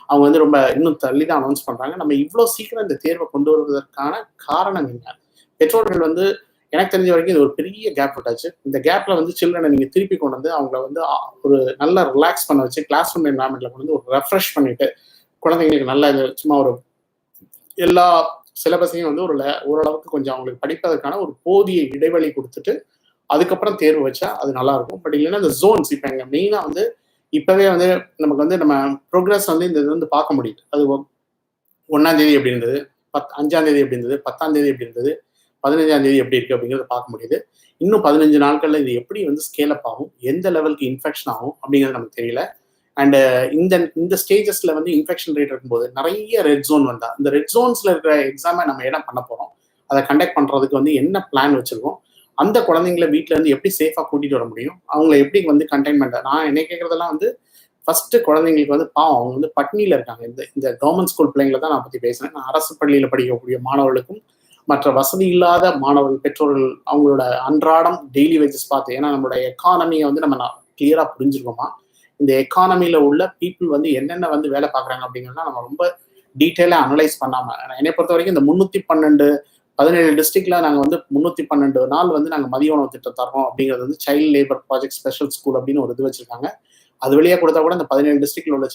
[SPEAKER 1] அவங்க வந்து ரொம்ப இன்னும் தள்ளி தான் அனௌன்ஸ் பண்றாங்க. நம்ம இவ்வளோ சீக்கிரம் இந்த தேர்வை கொண்டு வருவதற்கான காரணம் என்ன? பெற்றோர்கள் வந்து எனக்கு தெரிஞ்ச வரைக்கும் இது ஒரு பெரிய கேப் விட்டாச்சு. இந்த கேப்ல வந்து சில்ட்ரனை நீங்க திருப்பி கொண்டு வந்து அவங்கள வந்து ஒரு நல்லா ரிலாக்ஸ் பண்ண வச்சு கிளாஸ் ரூம் என்வரான்மெண்ட்ல கொண்டு வந்து ஒரு ரெஃப்ரெஷ் பண்ணிட்டு குழந்தைங்களுக்கு நல்லா இது சும்மா ஒரு எல்லா சிலபஸையும் வந்து ஓரளவுக்கு கொஞ்சம் அவங்களுக்கு படிப்பதற்கான ஒரு போதிய இடைவெளி கொடுத்துட்டு அதுக்கப்புறம் தேர்வு வச்சா அது நல்லா இருக்கும். பட் இல்லைன்னா இந்த ஜோன்ஸ் இப்போ எங்க மெயினா வந்து இப்பவே வந்து நமக்கு வந்து நம்ம ப்ரோக்ரஸ் வந்து இந்த இது வந்து பார்க்க முடியுது. அது 1ஆம் தேதி எப்படி இருந்தது, 5ஆம் தேதி எப்படி இருந்தது, 10ஆம் தேதி எப்படி இருந்தது, 15ஆம் தேதி எப்படி இருக்கு அப்படிங்கிறத பார்க்க முடியுது. இன்னும் 15 நாட்கள்ல இது எப்படி வந்து ஸ்கேல் அப் ஆகும், எந்த லெவலுக்கு இன்ஃபெக்ஷன் ஆகும் அப்படிங்கிறது நமக்கு தெரியல. அண்ட் இந்த ஸ்டேஜஸ்ல வந்து இன்ஃபெக்ஷன் ரேட் இருக்கும்போது நிறைய ரெட் ஜோன் வந்தா இந்த ரெட் ஜோன்ஸ்ல இருக்கிற எக்ஸாமை நம்ம என்ன பண்ண போறோம், அதை கண்டக்ட் பண்றதுக்கு வந்து என்ன பிளான் வச்சிருக்கோம், அந்த குழந்தைங்களை வீட்டுல இருந்து எப்படி சேஃபா கூட்டிட்டு வர முடியும், அவங்களை எப்படி வந்து கண்டெய்ன்மெண்ட். நான் என்ன கேட்கறதெல்லாம் வந்து ஃபர்ஸ்ட் குழந்தைங்களுக்கு வந்து பாவம் அவங்க வந்து பட்னியில இருக்காங்க. இந்த கவர்மெண்ட் ஸ்கூல் பிள்ளைங்களை தான் நான் பத்தி பேசுறேன். நான் அரசு பள்ளியில படிக்கக்கூடிய மாணவர்களுக்கும் மற்ற வசதி இல்லாத மாணவர்கள் பெற்றோர்கள் அவங்களோட அன்றாடம் டெய்லி வேஜஸ் பார்த்து, ஏன்னா நம்மளோட எக்கானமியை வந்து நம்ம கிளியரா புரிஞ்சிருக்கோமா, இந்த எக்கானமியில உள்ள பீப்புள் வந்து என்னென்ன வந்து வேலை பார்க்குறாங்க அப்படிங்கிறத நம்ம ரொம்ப டீட்டெயிலாக அனலைஸ் பண்ணாம, என்னை பொறுத்த வரைக்கும் இந்த 17 டிஸ்ட்ரிக்ட்ல நாங்கள் வந்து 312 நாள் வந்து நாங்கள் மதிய உணவு திட்டம் தரோம் அப்படிங்கிறது வந்து child labour project special school அப்படின்னு ஒரு இது வச்சிருக்காங்க. அது வழியாக கொடுத்தா கூட இந்த 17 டிஸ்ட்ரிக்ட்ல உள்ள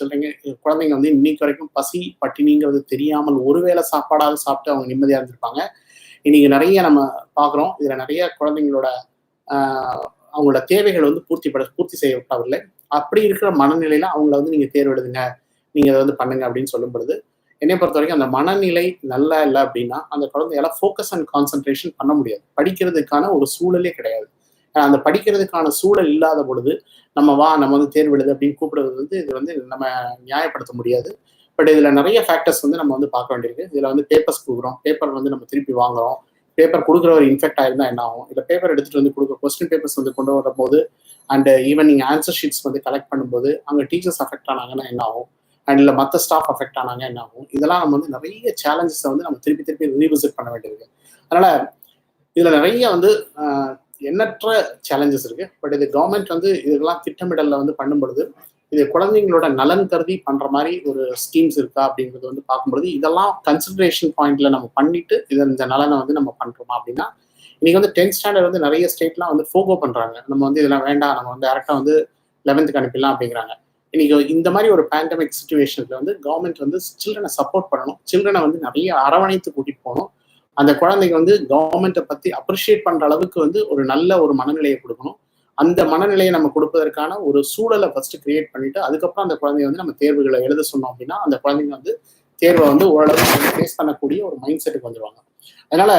[SPEAKER 1] குழந்தைங்க வந்து இன்னைக்கு வரைக்கும் பசி பட்டினிங்கிறது தெரியாமல் ஒருவேளை சாப்பாடாவது சாப்பிட்டு அவங்க நிம்மதியாக இருந்திருப்பாங்க. இன்னைக்கு நிறைய நம்ம பார்க்குறோம். இதுல நிறைய குழந்தைங்களோட அவங்களோட தேவைகள் வந்து பூர்த்தி செய்யப்படவில்லை. அப்படி இருக்கிற மனநிலையில அவங்கள வந்து நீங்க தேர்வு எழுதுங்க, நீங்க அதை வந்து பண்ணுங்க அப்படின்னு சொல்லும் பொழுது, என்னை பொறுத்த வரைக்கும் அந்த மனநிலை நல்லா இல்லை அப்படின்னா அந்த குழந்தையால ஃபோக்கஸ் அண்ட் கான்சென்ட்ரேஷன் பண்ண முடியாது. படிக்கிறதுக்கான ஒரு சூழலே கிடையாது. அந்த படிக்கிறதுக்கான சூழல் இல்லாத பொழுது நம்ம வந்து தேர்வு எழுது அப்படின்னு கூப்பிடுறது வந்து இது வந்து நம்ம நியாயப்படுத்த முடியாது. பட் இதுல நிறைய ஃபேக்டர்ஸ் வந்து நம்ம வந்து பார்க்க வேண்டியிருக்கு. இதுல வந்து பேப்பர்ஸ் கொடுக்குறோம், பேப்பர் வந்து நம்ம திருப்பி வாங்குறோம், பேப்பர் கொடுக்குறவர் இன்ஃபெக்ட் ஆயிருந்தா என்ன ஆகும், இல்லை பேப்பர் எடுத்துட்டு வந்து கொடுக்குற கொஸ்டின் பேப்பர்ஸ் வந்து கொண்டு வரும்போது அண்ட் ஈவன் நீங்க ஆன்சர் ஷீட்ஸ் வந்து கலெக்ட் பண்ணும்போது அங்கே டீச்சர்ஸ் அஃபெக்ட் ஆனாங்கன்னா என்ன ஆகும், அண்ட் இல்லை மற்ற ஸ்டாஃப் அஃபெக்ட் ஆனாங்க என்ன ஆகும், இதெல்லாம் நம்ம வந்து நிறைய சேலஞ்சஸை வந்து நம்ம திருப்பி ரீவிசிட் பண்ண வேண்டியிருக்கு. அதனால இதுல நிறைய வந்து எண்ணற்ற சேலஞ்சஸ் இருக்கு. பட் இது கவர்மெண்ட் வந்து இதெல்லாம் திட்டமிடல்ல வந்து பண்ணும்பொழுது இது குழந்தைங்களோட நலன் கருதி பண்ற மாதிரி ஒரு ஸ்கீம்ஸ் இருக்கா அப்படிங்கிறது வந்து பார்க்கும்போது இதெல்லாம் கன்சிடரேஷன் பாயிண்ட்ல நம்ம பண்ணிட்டு இந்த நலனை வந்து நம்ம பண்றோமா அப்படின்னா, இன்னைக்கு வந்து 10th ஸ்டாண்டர்ட் வந்து நிறைய ஸ்டேட்லாம் வந்து ஃபோகோ பண்றாங்க. நம்ம வந்து இதெல்லாம் வேண்டாம், நம்ம வந்து டேரக்டா வந்து 11th அனுப்பிடலாம் அப்படிங்கிறாங்க. இன்னைக்கு இந்த மாதிரி ஒரு பேண்டமிக் சிச்சுவேஷன்ல வந்து கவர்மெண்ட் வந்து சில்ட்ரனை சப்போர்ட் பண்ணணும், சில்ட்ரனை வந்து நிறைய அரவணைத்து கூட்டிட்டு போகணும். அந்த குழந்தைங்க வந்து கவர்மெண்ட்டை பத்தி அப்ரிஷியேட் பண்ற அளவுக்கு வந்து ஒரு நல்ல ஒரு மனநிலையை கொடுக்கணும். அந்த மனநிலையை நம்ம கொடுப்பதற்கான ஒரு சூழலை ஃபர்ஸ்ட் கிரியேட் பண்ணிட்டு அதுக்கப்புறம் அந்த குழந்தைய வந்து நம்ம தேர்வுகளை எழுத சொன்னோம் அப்படின்னா அந்த குழந்தைங்க வந்து தேர்வை வந்து ஓரளவுக்கு ஃபேஸ் பண்ணக்கூடிய ஒரு மைண்ட் செட்டுக்கு வந்துடுவாங்க. அதனால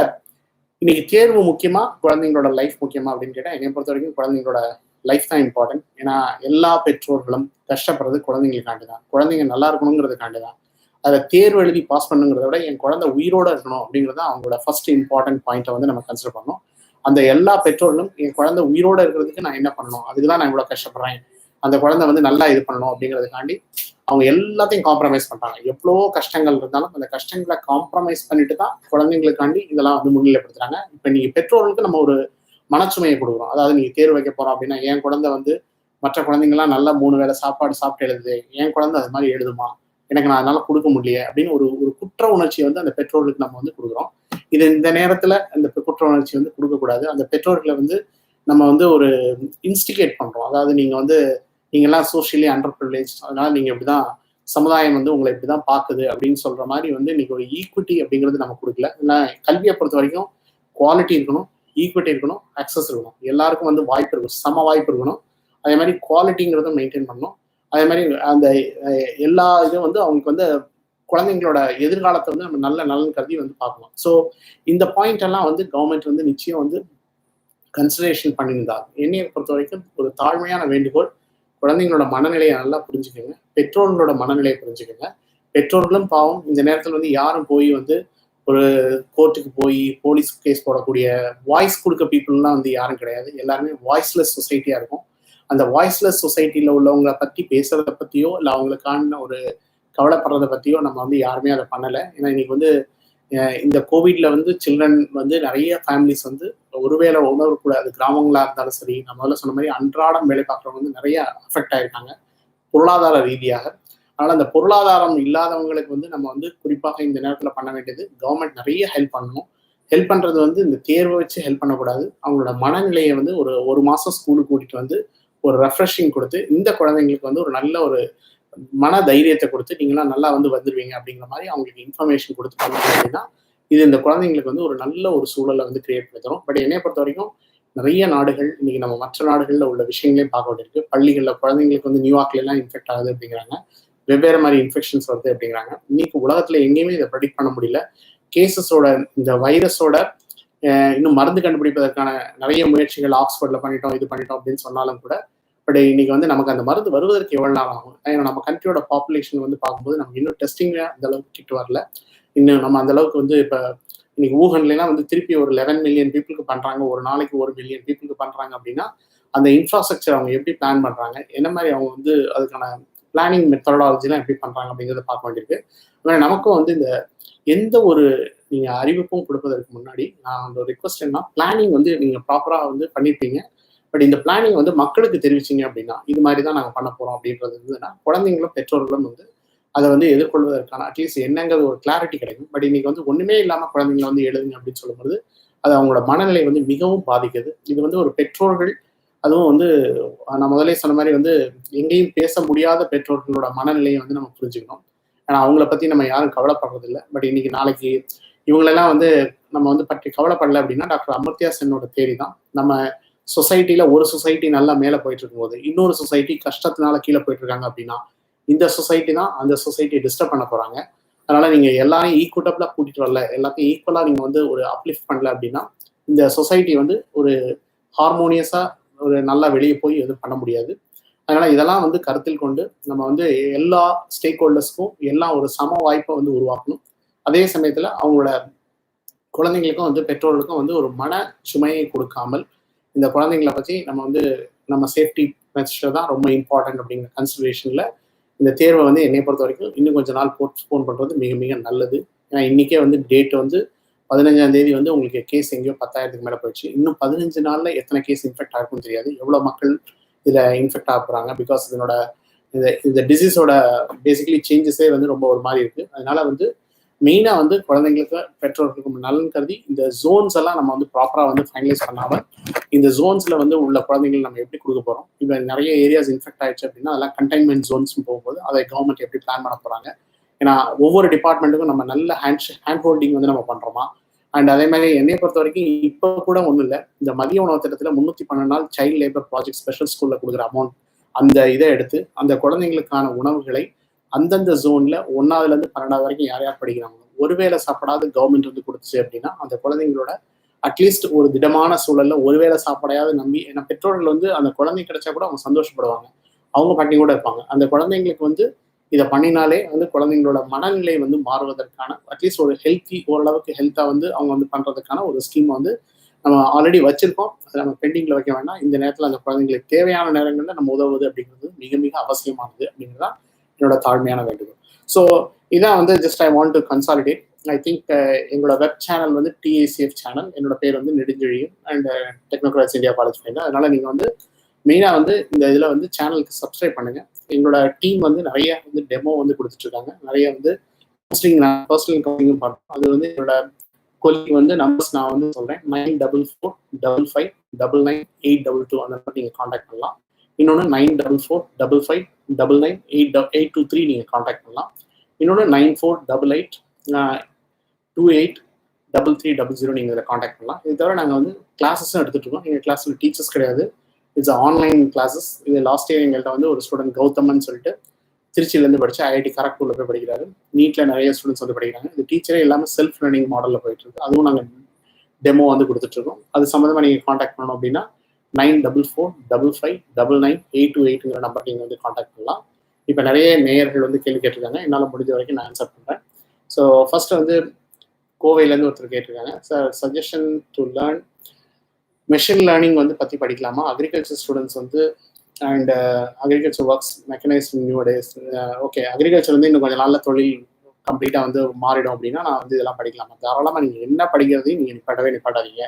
[SPEAKER 1] இன்னைக்கு தேர்வு முக்கியமா குழந்தைங்களோட லைஃப் முக்கியமா அப்படின்னு கேட்டால் என்னை பொறுத்த வரைக்கும் குழந்தைங்களோட லைஃப் தான் இம்பார்ட்டன்ட். ஏன்னா எல்லா பெற்றோர்களும் கஷ்டப்படுறது குழந்தைங்களுக்காண்டி தான், குழந்தைங்க நல்லா இருக்கணுங்கிறதுக்காண்டி தான். அதில் தேர்வு எழுதி பாஸ் பண்ணுங்கிறத விட என் குழந்தை உயிரோட இருக்கணும் அப்படிங்கிறது தான் அவங்களோட ஃபர்ஸ்ட் இம்பார்ட்டன்ட் பாயிண்ட்டை வந்து நம்ம கன்சிடர் பண்ணணும். அந்த எல்லா பெற்றோர்களும் என் குழந்தை உயிரோட இருக்கிறதுக்கு நான் என்ன பண்ணணும், அதுக்கு தான் நான் இவ்வளோ கஷ்டப்படுறேன், அந்த குழந்தை வந்து நல்லா இது பண்ணணும் அப்படிங்கிறதுக்காண்டி அவங்க எல்லாத்தையும் காம்ப்ரமைஸ் பண்றாங்க. எவ்வளவோ கஷ்டங்கள் இருந்தாலும் அந்த கஷ்டங்களை காம்ப்ரமைஸ் பண்ணிட்டு தான் குழந்தைங்களுக்காண்டி இதெல்லாம் வந்து முன்னிலைப்படுத்துறாங்க. இப்போ நீங்க பெற்றோர்களுக்கு நம்ம ஒரு மனச்சுமையை கொடுக்குறோம். அதாவது நீங்க தேர்வு வைக்க போறோம் அப்படின்னா என் குழந்தை வந்து மற்ற குழந்தைங்கலாம் நல்லா 3 வேளை சாப்பாடு சாப்பிட்டு எழுதுது, என் குழந்தை அது மாதிரி எழுதுமா, எனக்கு நான் அதனால கொடுக்க முடியல அப்படின்னு ஒரு குற்ற உணர்ச்சியை வந்து அந்த பெற்றோர்களுக்கு நம்ம வந்து கொடுக்குறோம். இது இந்த நேரத்துல அந்த குற்ற உணர்ச்சி வந்து கொடுக்கக்கூடாது. அந்த பெற்றோர்களை வந்து நம்ம வந்து ஒரு இன்ஸ்டிகேட் பண்றோம். அதாவது நீங்கெல்லாம் சோஷியலி அண்டர் ப்ரிவிலேஜ், அதனால நீங்க இப்படிதான், சமுதாயம் வந்து உங்களை இப்படிதான் பாக்குது அப்படின்னு சொல்ற மாதிரி வந்து இன்னைக்கு ஒரு ஈக்விட்டி அப்படிங்கிறது நம்ம கொடுக்கல. ஏன்னா கல்வியை பொறுத்த வரைக்கும் குவாலிட்டி இருக்கணும், ஈக்விட்டி இருக்கணும், அக்சஸ் இருக்கணும், எல்லாருக்கும் வந்து வாய்ப்பு இருக்கணும், சம வாய்ப்பு இருக்கணும். அதே மாதிரி குவாலிட்டிங்கிறத மெயின்டைன் பண்ணணும். அதே மாதிரி அந்த எல்லா இதுவும் வந்து அவங்களுக்கு வந்து குழந்தைங்களோட எதிர்காலத்தை வந்து நம்ம நல்ல நலன் கருதி வந்து பார்க்கணும். ஸோ இந்த பாயிண்ட் எல்லாம் வந்து கவர்மெண்ட் வந்து நிச்சயம் வந்து கன்சிடரேஷன் பண்ணியிருந்தாங்க. என்னையை பொறுத்த வரைக்கும் ஒரு தாழ்மையான வேண்டுகோள், குழந்தைங்களோட மனநிலையை நல்லா புரிஞ்சுக்கோங்க, பெற்றோர்களோட மனநிலையை புரிஞ்சுக்கோங்க. பெற்றோர்களும் பாவம் இந்த நேரத்தில் வந்து யாரும் போய் வந்து ஒரு கோர்ட்டுக்கு போய் போலீஸ் கேஸ் போடக்கூடிய வாய்ஸ் கொடுக்க பீப்புள்லாம் வந்து யாரும் கிடையாது. எல்லாருமே வாய்ஸ்லெஸ் சொசைட்டியா இருக்கும். அந்த வாய்ஸ்லெஸ் சொசைட்டியில் உள்ளவங்களை பற்றி பேசுறத பற்றியோ இல்லை அவங்களுக்கான ஒரு கவலைப்படுறதை பற்றியோ நம்ம வந்து யாருமே அதை பண்ணலை. ஏன்னா இன்னைக்கு வந்து இந்த கோவிட்ல வந்து சில்ட்ரன் வந்து நிறைய ஃபேமிலிஸ் வந்து ஒருவேளை உணவு கூட, அது கிராமங்களாக இருந்தாலும் சரி, நம்ம முதல்ல சொன்ன மாதிரி அன்றாடம் வேலை பார்க்குறவங்க வந்து நிறைய அஃபெக்ட் ஆயிருக்காங்க பொருளாதார ரீதியாக. அதனால அந்த பொருளாதாரம் இல்லாதவங்களுக்கு வந்து நம்ம வந்து குறிப்பாக இந்த நேரத்தில் பண்ண வேண்டியது கவர்மெண்ட் நிறைய ஹெல்ப் பண்ணணும். ஹெல்ப் பண்ணுறது வந்து இந்த தேர்வை வச்சு ஹெல்ப் பண்ணக்கூடாது. அவங்களோட மனநிலையை வந்து ஒரு மாதம் ஸ்கூலுக்கு கூட்டிகிட்டு வந்து ஒரு ரெஃப்ரெஷிங் கொடுத்து இந்த குழந்தைங்களுக்கு வந்து ஒரு நல்ல ஒரு மன தைரியத்தை கொடுத்து நீங்களாம் நல்லா வந்து வந்துடுவீங்க அப்படிங்கிற மாதிரி அவங்களுக்கு இன்ஃபர்மேஷன் கொடுத்து பண்ணோம் அப்படின்னா இது இந்த குழந்தைங்களுக்கு வந்து ஒரு நல்ல ஒரு சூழலை வந்து கிரியேட் பண்ணி தரும். பட் என்னை பொறுத்த வரைக்கும் நிறைய நாடுகள் இன்னைக்கு நம்ம மற்ற நாடுகளில் உள்ள விஷயங்களையும் பார்க்க வேண்டியிருக்கு. பள்ளிகளில் குழந்தைங்களுக்கு வந்து நியூயார்க்லாம் இன்ஃபெக்ட் ஆகுது அப்படிங்கிறாங்க, வெவ்வேறு மாதிரி இன்ஃபெக்ஷன்ஸ் வருது அப்படிங்கிறாங்க. இன்னைக்கு உலகத்துல எங்கேயுமே இதை ப்ரெடிக்ட் பண்ண முடியல. கேசஸோட இந்த வைரஸோட இன்னும் மருந்து கண்டுபிடிப்பதற்கான நிறைய முயற்சிகள் ஆக்ஸ்போர்ட்ல பண்ணிட்டோம், இது பண்ணிட்டோம் அப்படின்னு சொன்னாலும் கூட பட் இன்னைக்கு வந்து நமக்கு அந்த மருந்து வருவதற்கு எவ்வளவு நாள் ஆகும்? ஏன்னா நம்ம கண்ட்ரியோட பாப்புலேஷன் வந்து பார்க்கும்போது நமக்கு இன்னும் டெஸ்டிங் அந்த அளவுக்கு கிட்ட வரல. இன்னும் நம்ம அந்த அளவுக்கு வந்து இப்போ இன்னைக்கு ஊஹன்லாம் வந்து திருப்பி ஒரு 11 மில்லியன் பீப்புளுக்கு பண்றாங்க, ஒரு நாளைக்கு 1 மில்லியன் பீப்புளுக்கு பண்றாங்க அப்படின்னா அந்த இன்ஃப்ராஸ்ட்ரக்சர் அவங்க எப்படி பிளான் பண்றாங்க, என்ன மாதிரி அவங்க வந்து அதுக்கான பிளானிங் மெத்தடாலஜிலாம் எப்படி பண்ணுறாங்க அப்படிங்கிறத பார்க்க வேண்டியிருக்கு. அதனால் நமக்கும் வந்து இந்த எந்த ஒரு நீங்கள் அறிவிப்பும் கொடுப்பதற்கு முன்னாடி நான் அந்த ரிக்வஸ்ட் என்ன, பிளானிங் வந்து நீங்கள் ப்ராப்பராக வந்து பண்ணியிருப்பீங்க. பட் இந்த பிளானிங் வந்து மக்களுக்கு தெரிவிச்சிங்க அப்படின்னா இது மாதிரி தான் நாங்கள் பண்ண போகிறோம் அப்படின்றது இருந்ததுன்னா குழந்தைங்களும் பெற்றோர்களும் வந்து அதை வந்து எதிர்கொள்வதற்கான அட்லீஸ்ட் என்னங்கிறது ஒரு கிளாரிட்டி கிடைக்கும். பட் இன்னைக்கு வந்து ஒன்றுமே இல்லாமல் குழந்தைங்களை வந்து எழுதுங்க அப்படின்னு சொல்லும்போது அது அவங்களோட மனநிலை வந்து மிகவும் பாதிக்குது. இது வந்து ஒரு பெற்றோர்கள், அதுவும் வந்து நான் முதலே சொன்ன மாதிரி வந்து எங்கேயும் பேச முடியாத பெற்றோர்களோட மனநிலையை வந்து நம்ம புரிஞ்சுக்கணும். ஏன்னா அவங்கள பற்றி நம்ம யாரும் கவலைப்படுறதில்லை. பட் இன்னைக்கு நாளைக்கு இவங்களெல்லாம் வந்து நம்ம வந்து பற்றி கவலைப்படலை அப்படின்னா டாக்டர் அமர்த்தியா சென்னோட தேரி தான். நம்ம சொசைட்டியில் ஒரு சொசைட்டி நல்லா மேலே போயிட்டு இருக்கும்போது இன்னொரு சொசைட்டி கஷ்டத்தினால கீழே போயிட்டு இருக்காங்க அப்படின்னா இந்த சொசைட்டி தான் அந்த சொசைட்டியை டிஸ்டர்ப் பண்ண போகிறாங்க. அதனால நீங்கள் எல்லாரையும் ஈக்குவட்டபிளாக கூட்டிகிட்டு வரல, எல்லாத்தையும் ஈக்குவலாக நீங்கள் வந்து ஒரு அப்லிஃப்ட் பண்ணல அப்படின்னா இந்த சொசைட்டி வந்து ஒரு ஹார்மோனியஸாக ஒரு நல்லா வெளியே போய் எதுவும் பண்ண முடியாது. அதனால இதெல்லாம் வந்து கருத்தில் கொண்டு நம்ம வந்து எல்லா ஸ்டேக் ஹோல்டர்ஸ்க்கும் எல்லாம் ஒரு சம வாய்ப்பை வந்து உருவாக்கணும். அதே சமயத்தில் அவங்களோட குழந்தைங்களுக்கும் வந்து பெற்றோர்களுக்கும் வந்து ஒரு மன சுமையை கொடுக்காமல் இந்த குழந்தைங்களை பற்றி நம்ம வந்து நம்ம சேஃப்டி மெஷர் தான் ரொம்ப இம்பார்ட்டன்ட் அப்படிங்கிற கன்சிடரேஷனில் இந்த தேர்வை வந்து என்னை பொறுத்த வரைக்கும் இன்னும் கொஞ்சம் நாள் போஸ்ட்போன் பண்ணுறது மிக மிக நல்லது. ஏன்னா இன்றைக்கே வந்து டேட் வந்து 15ஆம் தேதி வந்து உங்களுக்கு கேஸ் எங்கேயோ 10,000க்கு மேலே போயிடுச்சு. இன்னும் 15 நாளில் எத்தனை கேஸ் இன்ஃபெக்ட் ஆகும்னு தெரியாது, எவ்வளோ மக்கள் இதில் இன்ஃபெக்ட் ஆக போகிறாங்க. பிகாஸ் இதனோட இந்த டிசீஸோட பேசிக்கலி சேஞ்சஸே வந்து ரொம்ப ஒரு மாதிரி இருக்குது. அதனால வந்து மெயினாக வந்து குழந்தைங்களுக்கு பெற்றோர்களுக்கு நலன் கருதி இந்த ஜோன்ஸ் எல்லாம் நம்ம வந்து ப்ராப்பராக வந்து ஃபைனலைஸ் பண்ணாமல் இந்த ஜோன்ஸில் வந்து உள்ள குழந்தைகள் நம்ம எப்படி கொடுக்க போகிறோம், இப்போ நிறைய ஏரியாஸ் இன்ஃபெக்ட் ஆயிடுச்சு அப்படின்னா அதெல்லாம் கண்டெய்ன்மெண்ட் ஜோன்ஸ் போகும்போது அதை கவர்மெண்ட் எப்படி பிளான் பண்ண போகிறாங்க. ஏன்னா ஒவ்வொரு டிபார்ட்மெண்ட்டுக்கும் நம்ம நல்ல ஹேண்ட் ஹோல்டிங் வந்து நம்ம பண்ணுறோமா. அண்ட் அதே மாதிரி என்னையை பொறுத்த வரைக்கும் இப்போ கூட ஒன்றும் இல்லை, இந்த மதிய உணவு திட்டத்தில் 312 நாள் சைல்டு லேபர் ப்ராஜெக்ட் ஸ்பெஷல் ஸ்கூலில் கொடுக்குற அமௌண்ட் அந்த இதை எடுத்து அந்த குழந்தைங்களுக்கான உணவுகளை அந்தந்த ஜோன்ல 1ஆவதுலேருந்து 12ஆவது வரைக்கும் யார் யார் படிக்கிறாங்க ஒருவேளை சாப்பிடாத கவர்மெண்ட் வந்து கொடுத்துச்சு அப்படின்னா அந்த குழந்தைங்களோட அட்லீஸ்ட் ஒரு திடமான சூழல்ல ஒருவேளை சாப்பிடையாவது நம்பி, ஏன்னா பெற்றோர்கள் வந்து அந்த குழந்தை கிடைச்சா கூட அவங்க சந்தோஷப்படுவாங்க, அவங்க பட்டி கூட இருப்பாங்க. அந்த குழந்தைங்களுக்கு வந்து இதை பண்ணினாலே வந்து குழந்தைங்களோட மனநிலை வந்து மாறுவதற்கான அட்லீஸ்ட் ஒரு ஓரளவுக்கு ஹெல்த்தாக வந்து அவங்க வந்து பண்றதுக்கான ஒரு ஸ்கீம் வந்து நம்ம ஆல்ரெடி வச்சிருக்கோம். அதை நம்ம பெண்டிங்ல வைக்க வேண்டாம். இந்த நேரத்தில் அந்த குழந்தைங்களுக்கு தேவையான நேரங்களில் நம்ம உதவுவது அப்படிங்கிறது மிக மிக அவசியமானது அப்படிங்கிறதான் என்னோட தாழ்மையான வேண்டுகோள். ஸோ இதான் வந்து just I want to consolidate. I think எங்களோட வெப் சேனல் வந்து TICF சேனல், என்னோட பேர் வந்து Nedunchezhiyan and Technocrats India college finder. அதனால நீங்கள் வந்து மெயினாக வந்து இந்த இதில் வந்து சேனலுக்கு சப்ஸ்கிரைப் பண்ணுங்க. எங்களோட டீம் வந்து நிறைய வந்து டெமோ வந்து கொடுத்துட்டு இருக்காங்க, நிறைய வந்து கவுன்சிலிங் பர்சனல் கவுன்சிலிங் பண்ணுறோம். அது வந்து என்னோட கொலிக் வந்து நம்பர்ஸ் நான் வந்து சொல்கிறேன், 9445599822 அந்த மாதிரி நீங்கள் காண்டாக்ட் பண்ணலாம். இன்னொன்று 9445599823 நீங்கள் காண்டாக்ட் பண்ணலாம். இன்னொன்று 9488283300 நீங்கள் இதில் காண்டாக்ட் பண்ணலாம். இது தவிர நாங்கள் வந்து கிளாஸஸும் எடுத்துகிட்டு இருக்கோம். எங்கள் கிளாஸில் டீச்சர்ஸ் கிடையாது, இட்ஸ் ஆன்லைன் கிளாஸஸ். இது லாஸ்ட் இயர் எங்கள்கிட்ட வந்து ஒரு ஸ்டூடெண்ட் கௌதமன் சொல்லிட்டு திருச்சியிலேருந்து படித்து IIT கரக்பூரில் போய் படிக்கிறாரு. நீட்டில் நிறைய ஸ்டூடெண்ட்ஸ் வந்து படிக்கிறாங்க. இது டீச்சரே இல்லாமல் செல்ஃப் லேர்னிங் மாடலில் போயிட்டு இருக்கு. அதுவும் நாங்கள் டெமோ வந்து கொடுத்துட்ருக்கோம். அது சம்மந்தமாக நீங்கள் காண்டாக்ட் பண்ணணும் அப்படின்னா 9445599828 நம்பர் நீங்கள் வந்து காண்டாக்ட் பண்ணலாம். இப்போ நிறைய நேயர்கள் வந்து கேள்வி கேட்டிருக்காங்க, என்னால் முடிஞ்ச வரைக்கும் நான் ஆன்சர் பண்ணுறேன். ஸோ ஃபர்ஸ்ட் வந்து கோவையிலேருந்து ஒருத்தர் கேட்டிருக்காங்க, sir suggestion to learn machine learning வந்து பற்றி படிக்கலாமா, அக்ரிகல்ச்சர் ஸ்டூடெண்ட்ஸ் வந்து and agriculture works mechanised new days. Okay, agriculture வந்து இன்னும் கொஞ்சம் நல்ல தொழில் கம்ப்ளீட்டாக வந்து மாறிடும் அப்படின்னா நான் வந்து இதெல்லாம் படிக்கலாமா. தாராளமாக நீங்கள் என்ன படிக்கிறதையும் நீங்கள் நிப்பாட்டாதீங்க.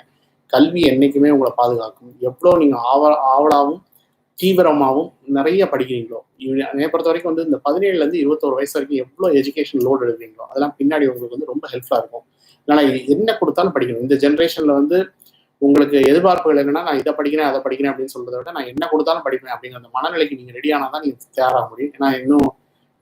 [SPEAKER 1] கல்வி என்றைக்குமே உங்களை பாதுகாக்கும். எவ்வளோ நீங்கள் ஆவலாகவும் தீவிரமாகவும் நிறைய படிக்கிறீங்களோ, என்னை பொறுத்த வரைக்கும் வந்து இந்த 17லேருந்து 21 வயசு வரைக்கும் எவ்வளோ எஜுகேஷன் லோடு எடுக்கிறீங்களோ அதெல்லாம் பின்னாடி உங்களுக்கு வந்து ரொம்ப ஹெல்ப்ஃபுல்லாக இருக்கும். அதனால் என்ன கொடுத்தாலும் படிக்கணும். இந்த ஜென்ரேஷனில் வந்து உங்களுக்கு எதிர்பார்ப்புகள் என்னன்னா நான் இதை படிக்கிறேன் அதை படிக்கிறேன் அப்படின்னு சொல்றதை விட நான் என்ன கொடுத்தாலும் படிப்பேன் அப்படிங்கிற அந்த மனநிலைக்கு நீங்கள் ரெடி ஆனால் தான் நீங்கள் தயாராக முடியும். ஏன்னா இன்னும்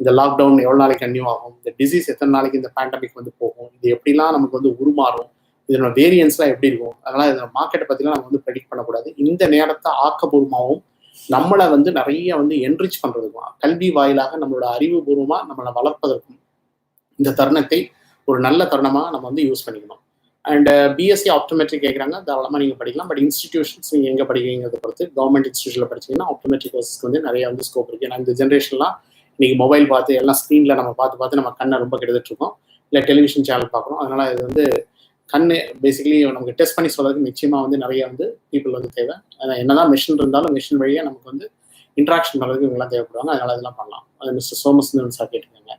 [SPEAKER 1] இந்த லாக்டவுன் எவ்வளோ நாளைக்கு கன்டினியூ ஆகும், இந்த டிசீஸ் எத்தனை நாளைக்கு இந்த பேண்டமிக் வந்து போகும், இது எப்படிலாம் நமக்கு வந்து உருமாறும், இதனோட வேரியன்ஸ்லாம் எப்படி இருக்கும், அதனால இந்த மார்க்கெட்டை பற்றிலாம் நம்ம வந்து ப்ரெடிக்ட் பண்ணக்கூடாது. இந்த நேரத்தை ஆக்கப்பூர்வமாகவும் நம்மளை வந்து நிறைய வந்து என்ரிச் பண்ணுறதுக்கும் கல்வி வாயிலாக நம்மளோட அறிவுபூர்வமாக நம்மளை வளர்ப்பதற்கும் இந்த தருணத்தை ஒரு நல்ல தருணமாக நம்ம வந்து யூஸ் பண்ணிக்கணும். அண்ட் BSc ஆப்டோமெட்ரிக் கேட்குறாங்க, தாராளமாக நீங்கள் படிக்கலாம். பட் இன்ஸ்டிடியூஷன்ஸ் நீங்கள் எங்கே படிக்கிறீங்கிறத பொறுத்து கவர்மெண்ட் இன்ஸ்டியூஷனில் படிச்சிங்கன்னா ஆப்டோமெட்ரிக் கோர்ஸஸ்க்கு வந்து நிறைய வந்து ஸ்கோப் இருக்குது. ஏன்னா இந்த ஜென்ரேஷன்லாம் இன்றைக்கி மொபைல் பார்த்து எல்லாம் ஸ்க்ரீனில் நம்ம பார்த்து நம்ம கண்ணை ரொம்ப கெடுத்துட்ருக்கோம், இல்லை டெலிவிஷன் சேனல் பார்க்குறோம். அதனால் இது வந்து கண்ணு பேசிக்கலி நமக்கு டெஸ்ட் பண்ணி சொல்கிறதுக்கு நிச்சயமாக வந்து நிறைய வந்து பீப்புள் வந்து தேவை. என்னதான் மெஷின் இருந்தாலும் மெஷின் வழியாக நமக்கு வந்து இன்ட்ராக்ஷன் பண்ணுறதுக்கு இவங்கெல்லாம் தேவைப்படுவாங்க. அதனால இதெல்லாம் பண்ணலாம். அது மிஸ்டர் சோமசுந்தரன் சார் கேட்டிருக்காங்க.